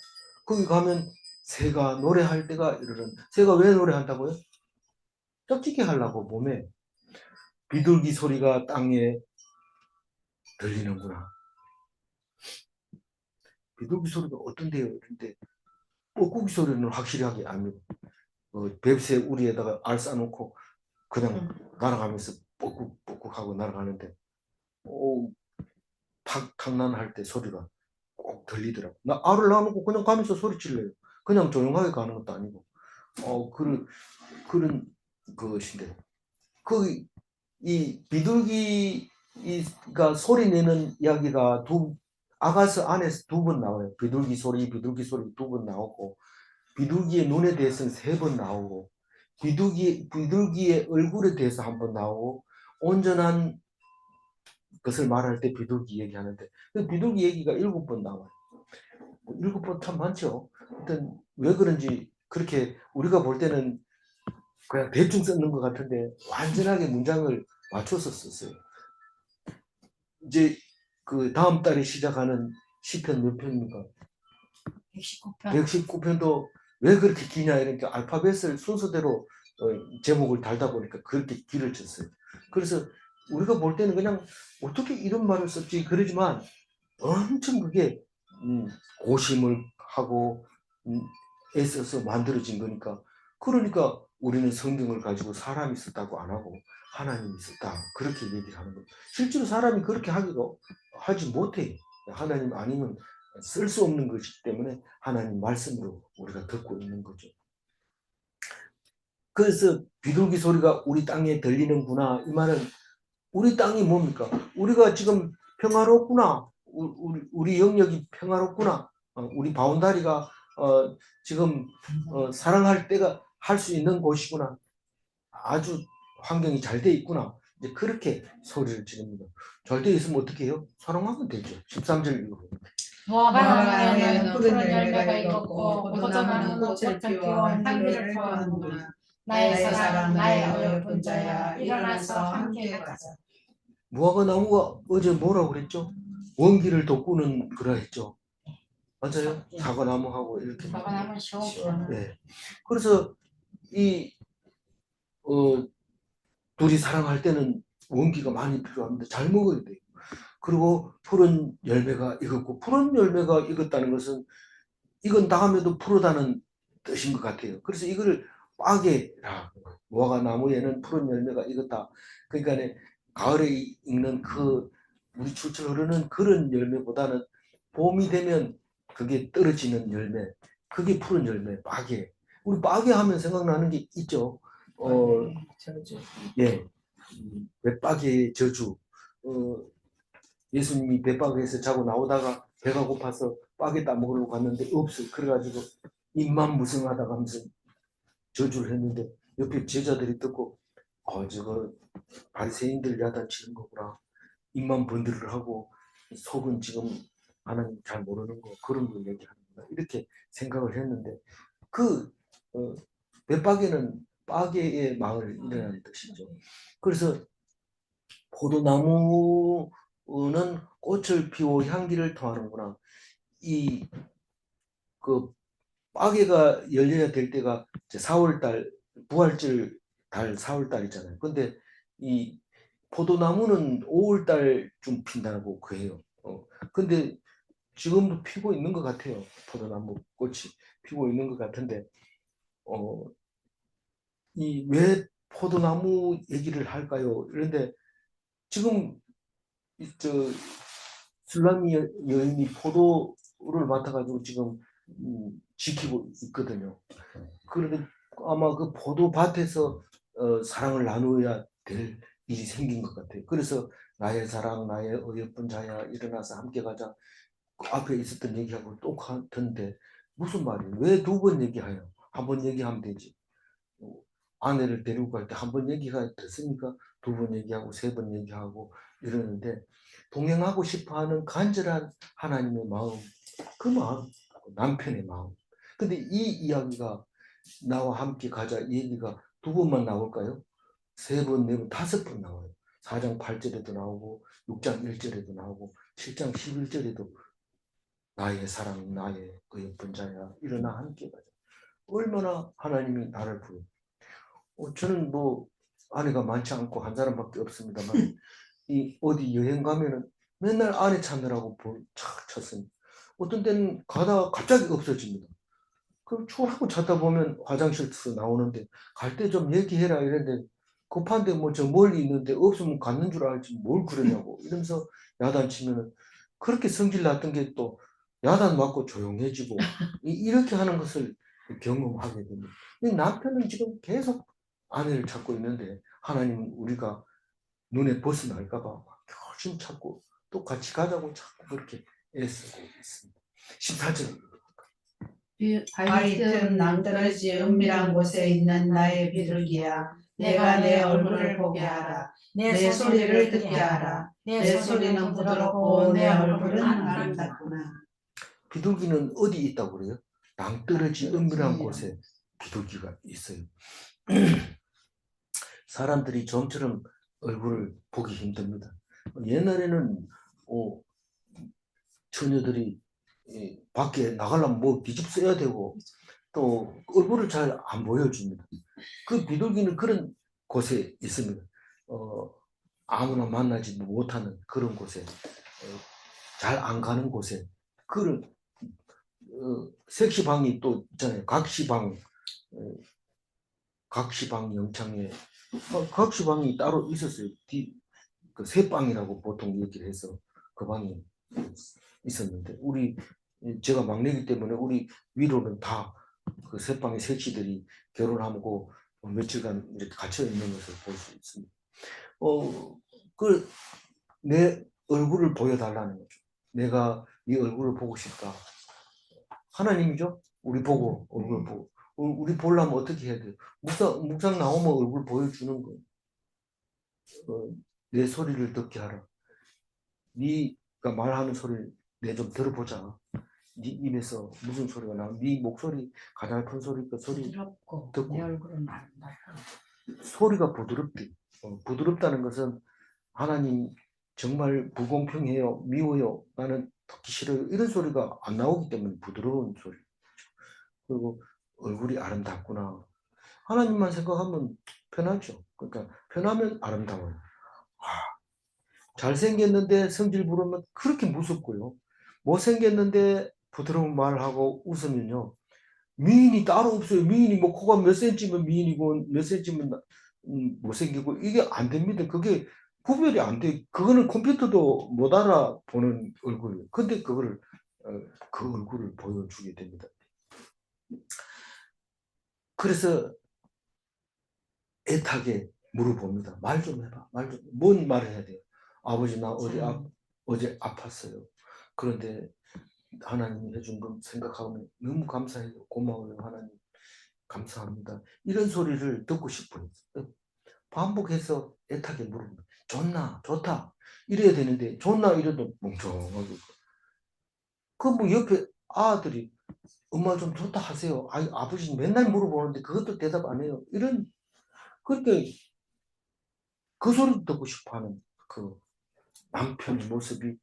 거기 가면 새가 노래할 때가 이르는 새가 왜 노래한다고요? 쩍찍게 하려고 몸에 비둘기 소리가 땅에 들리는구나. 비둘기 소리가 어떤데요? 그런데 뻐꾸기 소리는 확실하게 압니다. 뱁새 우리에다가 알 싸놓고 그냥 날아가면서 뻐꾹뻐꾹 하고 날아가는데 탁탁난할 때 소리가 꼭 들리더라고. 나 알을 낳아놓고 그냥 가면서 소리 질러요. 그냥 조용하게 가는 것도 아니고 그런 것인데 이 비둘기가 소리 내는 이야기가 아가서 안에서 2번 나와요. 비둘기 소리 2번 나오고 비둘기의 눈에 대해서는 3번 나오고 비둘기의 얼굴에 대해서 1번 나오고 온전한 것을 말할 때 비둘기 얘기하는데 비둘기 얘기가 7번 나와요. 7번 참 많죠. 하여튼 왜 그런지 그렇게 우리가 볼 때는 그냥 대충 썼는 것 같은데 완전하게 문장을 맞춰서 썼어요. 이제 그 다음 달에 시작하는 시편 몇 편입니까? 119편. 119편도 왜 그렇게 기냐 이렇게 알파벳을 순서대로 제목을 달다 보니까 그렇게 길을 쳤어요. 그래서 우리가 볼 때는 그냥 어떻게 이런 말을 썼지 그러지만 엄청 그게 고심을 하고 애써서 만들어진 거니까 그러니까 우리는 성경을 가지고 사람이 썼다고 안 하고 하나님이 썼다 그렇게 얘기를 하는 거예요. 실제로 사람이 그렇게 하지 못해요. 하나님 아니면 쓸 수 없는 것이기 때문에 하나님 말씀으로 우리가 듣고 있는 거죠. 그래서 비둘기 소리가 우리 땅에 들리는구나. 이 말은 우리 땅이 뭡니까? 우리가 지금 평화롭구나. 우리 영역이 평화롭구나. 우리 바운다리가 지금 사랑할 때가 할 수 있는 곳이구나. 아주 환경이 잘 돼 있구나. 이제 그렇게 소리를 지릅니다. 잘 돼 있으면 어떻게 해요? 사랑하면 되죠. 13절 읽어보면. 무화과나무에는 푸른 열매가 익었고 포도나무는 꽃을 피워 향기를 토하는구나. 나의 사랑 나의 어여쁜 자야 일어나서 함께 가자. 무화과 나무가 어제 뭐라고 그랬죠? 원기를 돋구는 그라 했죠. 맞아요? 사과나무하고 이렇게. 사과나무 시원시원. 네. 그래서 이 둘이 사랑할 때는 원기가 많이 필요합니다. 잘 먹어야 돼요. 그리고 푸른 열매가 익었고, 푸른 열매가 익었다는 것은 익은 다음에도 푸르다는 뜻인 것 같아요. 그래서 이걸 빠게라, 무화과 나무에는 푸른 열매가 익었다. 그러니까 가을에 익는 그 물이 출출 흐르는 그런 열매보다는 봄이 되면 그게 떨어지는 열매, 그게 푸른 열매, 빠게. 우리 빠게 하면 생각나는 게 있죠. 예, 웹빠개의 저주. 예수님이 벳바게에서 자고 나오다가 배가 고파서 빠게 따먹으려고 갔는데 없어. 그래가지고 입만 무성하다가 하면서 저주를 했는데 옆에 제자들이 듣고 저거 바리새인들 야단치는 거구나. 입만 번들을 하고 속은 지금 하나님 잘 모르는 거 그런 걸 얘기하는구나. 이렇게 생각을 했는데 그 벳바게는 빠게의 마을이라는 뜻이죠. 그래서 포도나무는 꽃을 피워 향기를 토하는구나. 그 빠개가 열려야 될 때가 이제 4월달, 부활절 달 4월달이잖아요. 근데 이 포도나무는 5월달쯤 핀다고 그래요. 근데 지금도 피고 있는 것 같아요. 포도나무 꽃이 피고 있는 것 같은데, 이 왜 포도나무 얘기를 할까요? 그런데 지금 저 술라미 여인이 포도를 맡아가지고 지금 지키고 있거든요. 그런데 아마 그 포도밭에서 사랑을 나누어야 될 일이 생긴 것 같아요. 그래서 나의 사랑, 나의 어여쁜 자야 일어나서 함께 가자. 그 앞에 있었던 얘기하고 똑같은데 무슨 말이에요? 왜 두 번 얘기해요? 한 번 얘기하면 되지. 아내를 데리고 갈 때 한 번 얘기가 됐으니까 두 번 얘기하고 세 번 얘기하고 이러는데 동행하고 싶어하는 간절한 하나님의 마음, 그 마음, 남편의 마음. 근데 이 이야기가 나와 함께 가자 이 얘기가 두 번만 나올까요? 세 번, 네 번, 다섯 번 나와요. 4장 8절에도 나오고 6장 1절에도 나오고 7장 11절에도 나의 사랑, 나의 그 예쁜 자야 일어나 함께 가자. 얼마나 하나님이 나를 부르. 저는 뭐 아내가 많지 않고 한 사람밖에 없습니다만 이 어디 여행 가면은 맨날 아내 찾느라고 쳤습니다. 어떤 때는 가다가 갑자기 없어집니다. 그럼 추월하고 찾다 보면 화장실에서 나오는데 갈 때 좀 얘기해라 이랬는데 급한데 뭐 저 멀리 있는데 없으면 갔는 줄 알지 뭘 그러냐고 이러면서 야단치면은 그렇게 성질 났던 게 또 야단 맞고 조용해지고 이렇게 하는 것을 경험하게 됩니다. 이 남편은 지금 계속 아내를 찾고 있는데 하나님은 우리가 눈에 벗어날까봐 열심히 찾고 또 같이 가자고 자꾸 그렇게 애쓰고 있습니다. 14절. 바위 틈 낭떠러지 은밀한 곳에 있는 나의 비둘기야 내가 내 얼굴을 보게 하라. 내 소리를 듣게 하라. 내 소리는 부드럽고 내 얼굴은 아름답구나. 비둘기는 어디 있다고 그래요? 낭떠러지 은밀한 곳에 비둘기가 있어요. 사람들이 좀처럼 얼굴을 보기 힘듭니다. 옛날에는 처녀들이 밖에 나가려면 뭐 뒤집어야 되고 또 얼굴을 잘 안 보여줍니다. 그 비둘기는 그런 곳에 있습니다. 아무나 만나지 못하는 그런 곳에 잘 안 가는 곳에 그런 색시방이 또 있잖아요. 각시방 영창에 각시방이 따로 있었어요. 그 새방이라고 보통 얘기를 해서 그 방이 있었는데 우리 제가 막내이기 때문에 우리 위로는 다 그 새빵의 새치들이 결혼하고 며칠간 이렇게 갇혀 있는 것을 볼 수 있습니다. 내 얼굴을 보여달라는 거죠. 내가 이 얼굴을 보고 싶다. 하나님이죠. 우리 보고 얼굴 보고 우리 보려면 어떻게 해야 돼요? 묵상 나오면 얼굴 보여주는 거예요. 내 소리를 듣게 하라. 네가 말하는 소리를 내 좀 들어보자. 네 입에서 무슨 소리가 나와? 네 목소리 가냘픈 소리, 그 소리 부드럽고 듣고. 내 얼굴은 아름답고. 소리가 부드럽대. 부드럽다는 것은 하나님 정말 불공평해요, 미워요, 나는 듣기 싫어요, 이런 소리가 안 나오기 때문에 부드러운 소리. 그리고 얼굴이 아름답구나. 하나님만 생각하면 편하죠. 그러니까 편하면 아름다워요. 잘생겼는데 성질 부르면 그렇게 무섭고요. 못생겼는데 부드러운 말하고 웃으면요. 미인이 따로 없어요. 미인이 뭐 코가 몇 센치면 미인이고 몇 센치면 못생기고 이게 안 됩니다. 그게 구별이 안 돼. 그거는 컴퓨터도 못 알아보는 얼굴이에요. 근데 그거를 그 얼굴을 보여주게 됩니다. 그래서 애타게 물어봅니다. 말 좀 해봐. 뭔 말을 해야 돼요? 아버지 나 어제 아팠어요. 그런데 하나님이 해준 건 생각하면 너무 감사해요. 고마워요 하나님. 감사합니다. 이런 소리를 듣고 싶어요. 반복해서 애타게 물으면 좋나 좋다 이래야 되는데 좋나 이래도 멍청하고 그 뭐 옆에 아들이 엄마 좀 좋다 하세요. 아버지 맨날 물어보는데 그것도 대답 안 해요. 이런 그렇게 그 소리 듣고 싶어하는 그 남편의 모습이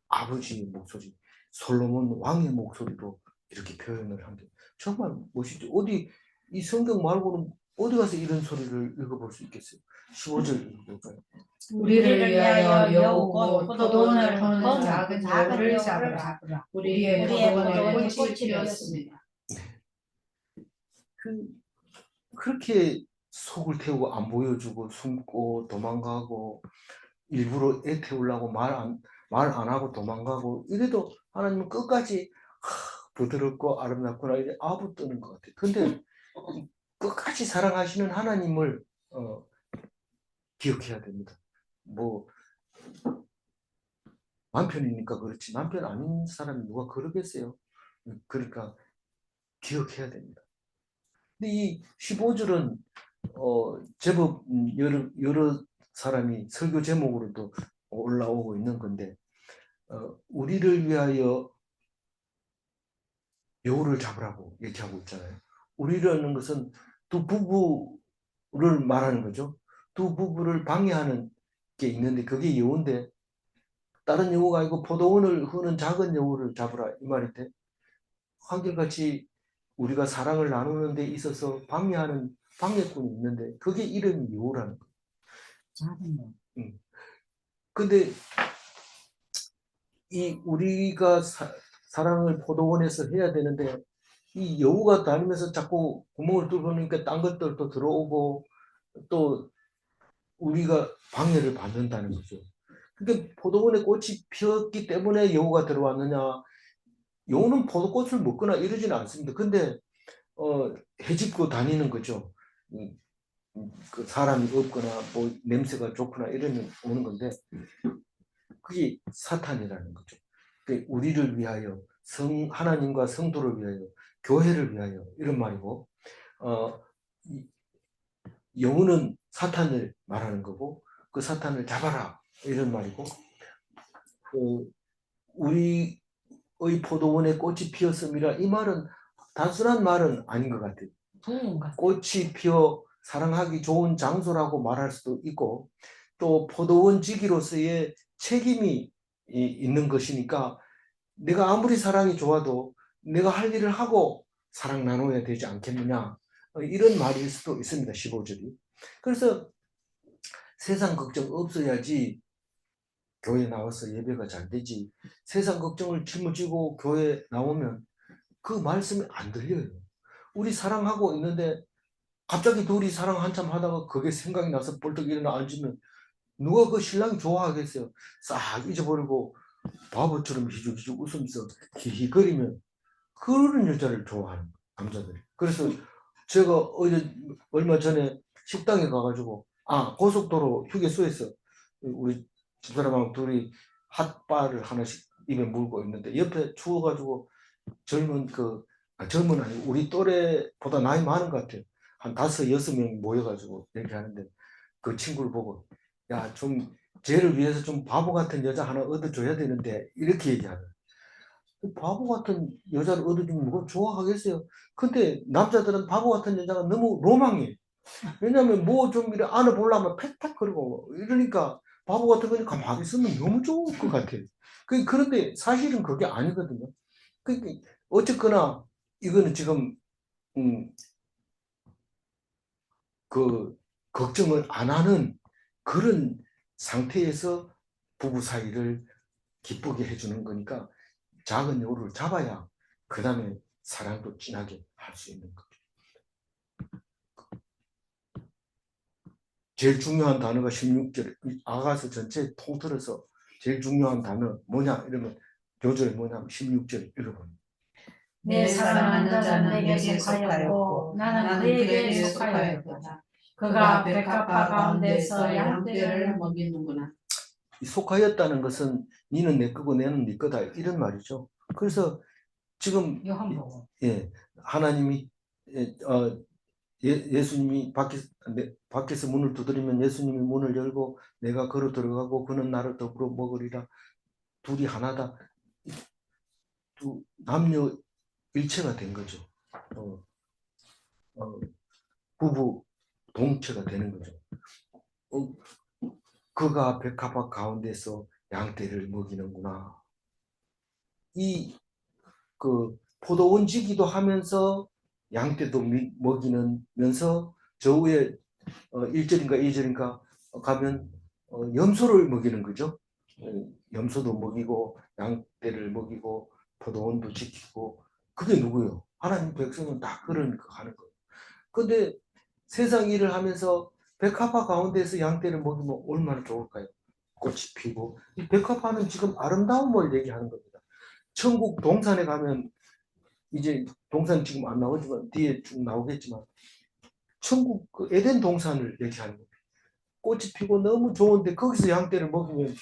아버지의 목소리, 솔로몬 왕의 목소리로 이렇게 표현을 한 게 정말 멋있죠. 어디 이 성경 말고는 어디 가서 이런 소리를 읽어볼 수 있겠어요? 15절 읽어볼까요? 우리를 위하여 여우 곧 포도원을 거는 작은 여우를 잡으라. 우리의 포도원에 꽃이 피었습니다. 그렇게 속을 태우고 안 보여주고 숨고 도망가고 일부러 애 태우려고 말 안 하고 도망가고 이래도 하나님은 끝까지 부드럽고 아름답구나 이래 아부 뜨는 것 같아요. 근데 끝까지 사랑하시는 하나님을 기억해야 됩니다. 뭐 남편이니까 그렇지 남편 아닌 사람이 누가 그러겠어요. 그러니까 기억해야 됩니다. 근데 이 15절은 제법 여러 사람이 설교 제목으로도 올라오고 있는 건데 우리를 위하여 여우를 잡으라고 얘기하고 있잖아요. 우리라는 것은 두 부부를 말하는 거죠. 두 부부를 방해하는 게 있는데 그게 여우인데 다른 여우가 아니고 포도원을 흐는 작은 여우를 잡으라 이 말인데 한결같이 우리가 사랑을 나누는 데 있어서 방해하는 방해꾼이 있는데 그게 이름이 여우라는 거예요. 작은 여우. 근데 이 우리가 사랑을 포도원에서 해야 되는데 이 여우가 다니면서 자꾸 구멍을 뚫으니까 딴 것들도 들어오고 또 우리가 방해를 받는다는 거죠. 그러니까 포도원에 꽃이 피었기 때문에 여우가 들어왔느냐? 여우는 포도꽃을 먹거나 이러지는 않습니다. 근데 헤집고 다니는 거죠. 그 사람이 없거나 뭐 냄새가 좋거나 이러면 오는 건데 그게 사탄이라는 거죠. 우리를 위하여 하나님과 성도를 위하여 교회를 위하여 이런 말이고 여우는 사탄을 말하는 거고 그 사탄을 잡아라 이런 말이고 우리의 포도원에 꽃이 피었음이라 이 말은 단순한 말은 아닌 것 같아요. 꽃이 피어 사랑하기 좋은 장소라고 말할 수도 있고 또 포도원지기로서의 책임이 있는 것이니까 내가 아무리 사랑이 좋아도 내가 할 일을 하고 사랑 나눠야 되지 않겠느냐 이런 말일 수도 있습니다. 15절이. 그래서 세상 걱정 없어야지 교회 나와서 예배가 잘 되지 세상 걱정을 짊어지고 교회 나오면 그 말씀이 안 들려요. 우리 사랑하고 있는데 갑자기 둘이 사랑 한참 하다가 그게 생각이 나서 벌떡 일어나 앉으면 누가 그 신랑이 좋아하겠어요. 싹 잊어버리고 바보처럼 희죽희죽 웃으면서 히히거리면 그런 여자를 좋아하는 거예요, 남자들이. 그래서 제가 어제 얼마 전에 식당에 가가지고 고속도로 휴게소에서 우리 집사람하고 둘이 핫바를 하나씩 입에 물고 있는데 옆에 추워가지고 젊은 아니고 우리 또래보다 나이 많은 것 같아요. 한 5-6명 모여가지고 이렇게 하는데 그 친구를 보고 야, 좀 쟤를 위해서 좀 바보 같은 여자 하나 얻어줘야 되는데 이렇게 얘기하는. 바보 같은 여자를 얻어주면 누가 좋아하겠어요? 근데 남자들은 바보 같은 여자가 너무 로망해. 왜냐면 뭐 좀 이래 안아보려면 팩팩거리고 이러니까 바보 같은 거니 가만히 있으면 너무 좋을 것 같아요. 그런데 사실은 그게 아니거든요. 그러니까 어쨌거나 이거는 지금 음, 그 걱정을 안 하는 그런 상태에서 부부 사이를 기쁘게 해주는 거니까 작은 여우를 잡아야 그 다음에 사랑도 진하게 할 수 있는 거죠. 제일 중요한 단어가 16절 아가서 전체 통틀어서 제일 중요한 단어 뭐냐 이러면 요절에 뭐냐면 16절 읽어보면 내 사랑하는 자는 내게 속하였고 나는 그에게 속하였다. 그가 백합화 가운데서 양떼를 먹이는구나. 이 속하였다는 것은 니는 내 거고 내는 네 거다 이런 말이죠. 그래서 지금 요한복음. 하나님이 예수님이 밖에서 문을 두드리면 예수님이 문을 열고 내가 걸어 들어가고 그는 나를 더불어 먹으리라. 둘이 하나다. 남녀 일체가 된 거죠. 부부 동체가 되는 거죠. 그가 백합화 가운데서 양떼를 먹이는구나. 포도원지기도 하면서 양떼도 먹이면서 저 위에 1절인가 2절인가 가면 염소를 먹이는 거죠. 염소도 먹이고 양떼를 먹이고 포도원도 지키고 그게 누구예요? 하나님 백성은 다 그런 거 하는 거예요. 근데 세상 일을 하면서 백합화 가운데서 양떼를 먹이면 얼마나 좋을까요? 꽃이 피고 이 백합화는 지금 아름다움을 얘기하는 겁니다. 천국 동산에 가면 이제 동산 지금 안 나오지만 뒤에 쭉 나오겠지만 천국 그 에덴 동산을 얘기하는 거예요. 꽃이 피고 너무 좋은데 거기서 양떼를 먹으면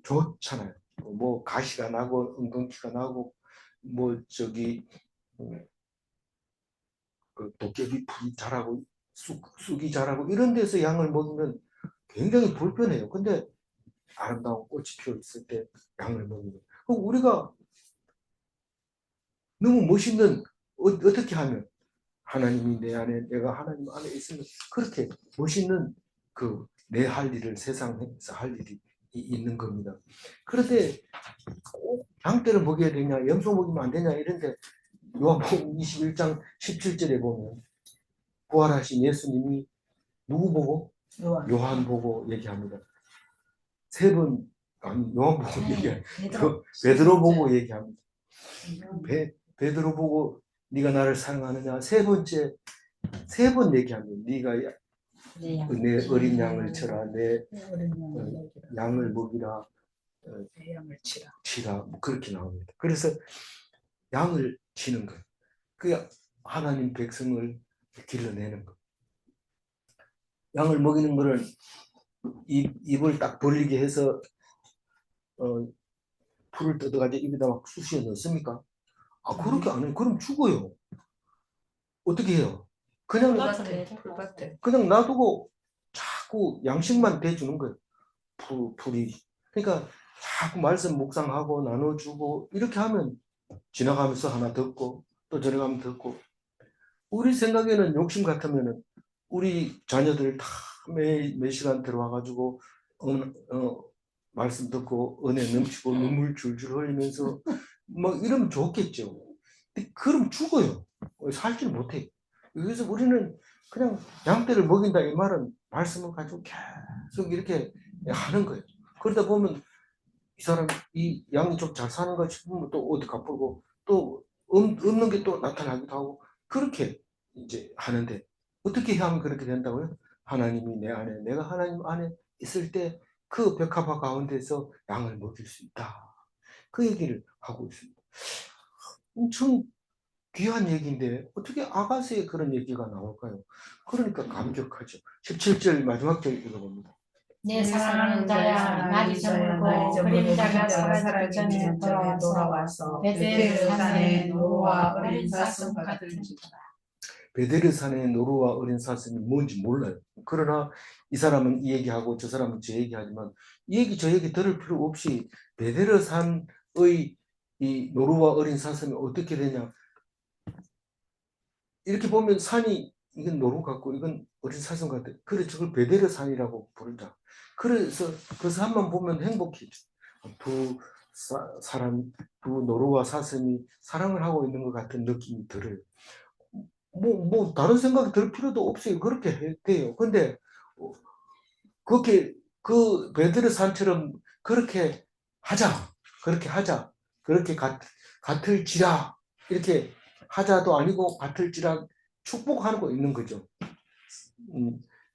좋잖아요. 뭐 가시가 나고 엉겅퀴가 나고 뭐 그 도깨비 풀이 자라고 쑥이 자라고 이런 데서 양을 먹으면 굉장히 불편해요. 근데 아름다운 꽃이 피어 있을 때 양을 먹으면 그럼 우리가 너무 멋있는 어떻게 하면 하나님이 내 안에 내가 하나님 안에 있으면 그렇게 멋있는 그 내 할 일을 세상에서 할 일이 있는 겁니다. 그런데 꼭 양떼를 먹여야 되냐 염소 먹이면 안 되냐 이런데 요한복음 21장 17절에 보면 부활하신 예수님이 누구 보고? 요한 보고 얘기합니다. 세 번 아니 요한 보고 얘기해. 베드로 보고 얘기합니다. 베드로 보고 네가 나를 사랑하느냐 세 번 얘기합니다. 네가 내 어린 양을 쳐라 내 양을 먹이라 내 양을 치라 뭐 그렇게 나옵니다. 그래서 양을 치는 거예요. 그 하나님 백성을 길러내는 거. 양을 먹이는 거를 입을 딱 벌리게 해서 풀을 뜯어가지고 입에다 막 쑤시어 넣습니까? 그렇게 안 해요. 그럼 죽어요. 어떻게 해요? 그냥 놔두고 자꾸 양식만 대주는 거예요. 풀이. 그러니까 자꾸 말씀 묵상하고 나눠주고 이렇게 하면 지나가면서 하나 듣고 또 저러가면 듣고 우리 생각에는 욕심 같으면은 우리 자녀들 다 매 시간 들어와가지고 말씀 듣고 은혜 넘치고 눈물 줄줄 흘리면서 막 이러면 좋겠죠. 근데 그럼 죽어요. 살지를 못해. 그래서 우리는 그냥 양떼를 먹인다 이 말은 말씀을 가지고 계속 이렇게 하는 거예요. 그러다 보면 이 사람 이 양이 좀 잘 사는가 싶으면 또 어디 갚고 또 없는 게 또 나타나기도 하고 그렇게 이제 하는데 어떻게 하면 그렇게 된다고요? 하나님이 내 안에 내가 하나님 안에 있을 때 그 백합화 가운데서 양을 먹일 수 있다. 그 얘기를 하고 있습니다. 엄청 귀한 얘기인데 어떻게 아가서에 그런 얘기가 나올까요? 그러니까 감격하죠. 17절 마지막 절 읽어봅니다. 내 사랑하는 자야 날이 저물고 그림자가 사라지기 전에 돌아와서 베델 산에 노루와 어린 사슴과 들지어다. 베델의 산에 노루와 어린 사슴이 뭔지 몰라요. 그러나 이 사람은 이 얘기하고 저 사람은 저 얘기하지만 이 얘기 저 얘기 들을 필요 없이 베델의 산의 이 노루와 어린 사슴이 어떻게 되냐, 이렇게 보면 산이 이건 노루 같고 이건 어린 사슴 같아. 그래 저걸 베델의 산이라고 부른다. 그래서 그 산만 보면 행복해져. 두 노루와 사슴이 사랑을 하고 있는 것 같은 느낌이 들어요. 뭐 다른 생각이 들 필요도 없어요. 그렇게 돼요. 근데 그렇게 그 베드레 산처럼 그렇게 하자, 그렇게 같을지라, 이렇게 하자도 아니고 같을지라 축복하고 있는 거죠.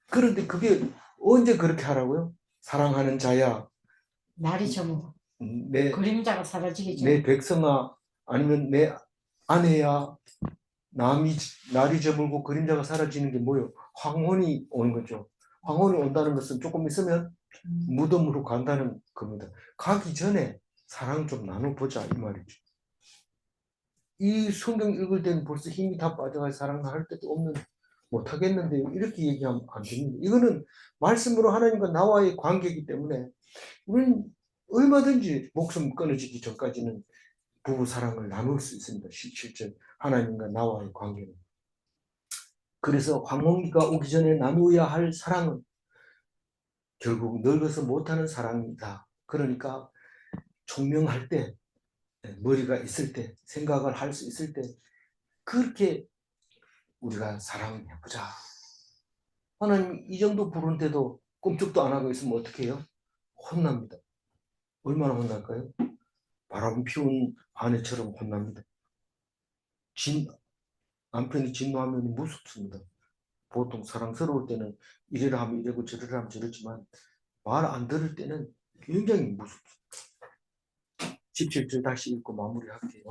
그런데 그게 언제 그렇게 하라고요? 사랑하는 자야, 날이 저물고 내 그림자가 사라지기 전에 내 백성아, 아니면 내 아내야, 날이 저물고 그림자가 사라지는 게 뭐예요? 황혼이 오는 거죠. 황혼이 온다는 것은 조금 있으면 무덤으로 간다는 겁니다. 가기 전에 사랑 좀 나눠보자 이 말이죠. 이 성경 읽을 때는 벌써 힘이 다 빠져가 사랑할 때도 없는, 못하겠는데 이렇게 얘기하면 안 됩니다. 이거는 말씀으로 하나님과 나와의 관계이기 때문에 우리는 얼마든지 목숨 끊어지기 전까지는 부부 사랑을 나눌 수 있습니다. 실제 하나님과 나와의 관계는. 그래서 황혼기가 오기 전에 나누어야 할 사랑은 결국 늙어서 못하는 사랑이다. 그러니까 총명할 때, 머리가 있을 때, 생각을 할 수 있을 때 그렇게 우리가 사랑해보자. 하나님 이 정도 부르는데도 꼼짝도 안 하고 있으면 어떻게 해요? 혼납니다. 얼마나 혼날까요? 바람 피운 아내처럼 혼납니다. 남편이 진노하면 무섭습니다. 보통 사랑스러울 때는 이래라 하면 이래고 저래라 하면 저랬지만 말 안 들을 때는 굉장히 무섭습니다. 17절 다시 읽고 마무리할게요.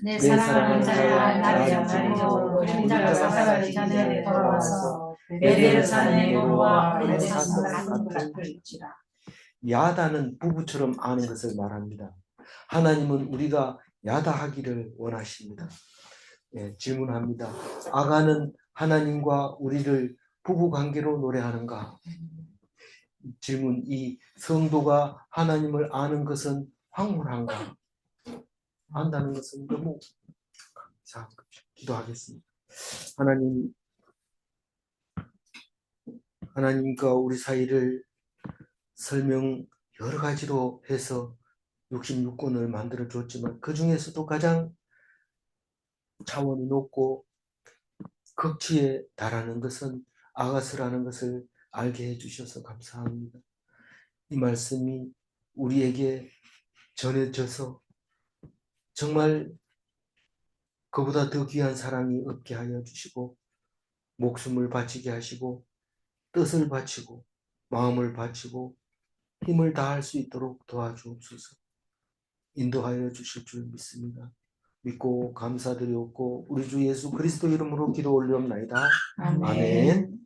내 사랑하는 자야 날이 저물고 그림자가 사라지기 전에 돌아와서 베델 산에 노루와 어린 사슴과 들지어다. 야다는 부부처럼 아는 것을 말합니다. 하나님은 우리가 야다하기를 원하십니다. 질문합니다. 아가는 하나님과 우리를 부부관계로 노래하는가? 질문 2. 성도가 하나님을 아는 것은 황홀한가? 안다는 것은 너무 감사한 거죠. 기도하겠습니다. 하나님과 우리 사이를 설명 여러 가지로 해서 66권을 만들어 줬지만 그 중에서도 가장 차원이 높고 극치에 달하는 것은 아가스라는 것을 알게 해주셔서 감사합니다. 이 말씀이 우리에게 전해져서 정말 그보다 더 귀한 사랑이 없게 하여 주시고 목숨을 바치게 하시고 뜻을 바치고 마음을 바치고 힘을 다할 수 있도록 도와주옵소서. 인도하여 주실 줄 믿습니다. 믿고 감사드리옵고 우리 주 예수 그리스도 이름으로 기도 올리옵나이다. 아멘.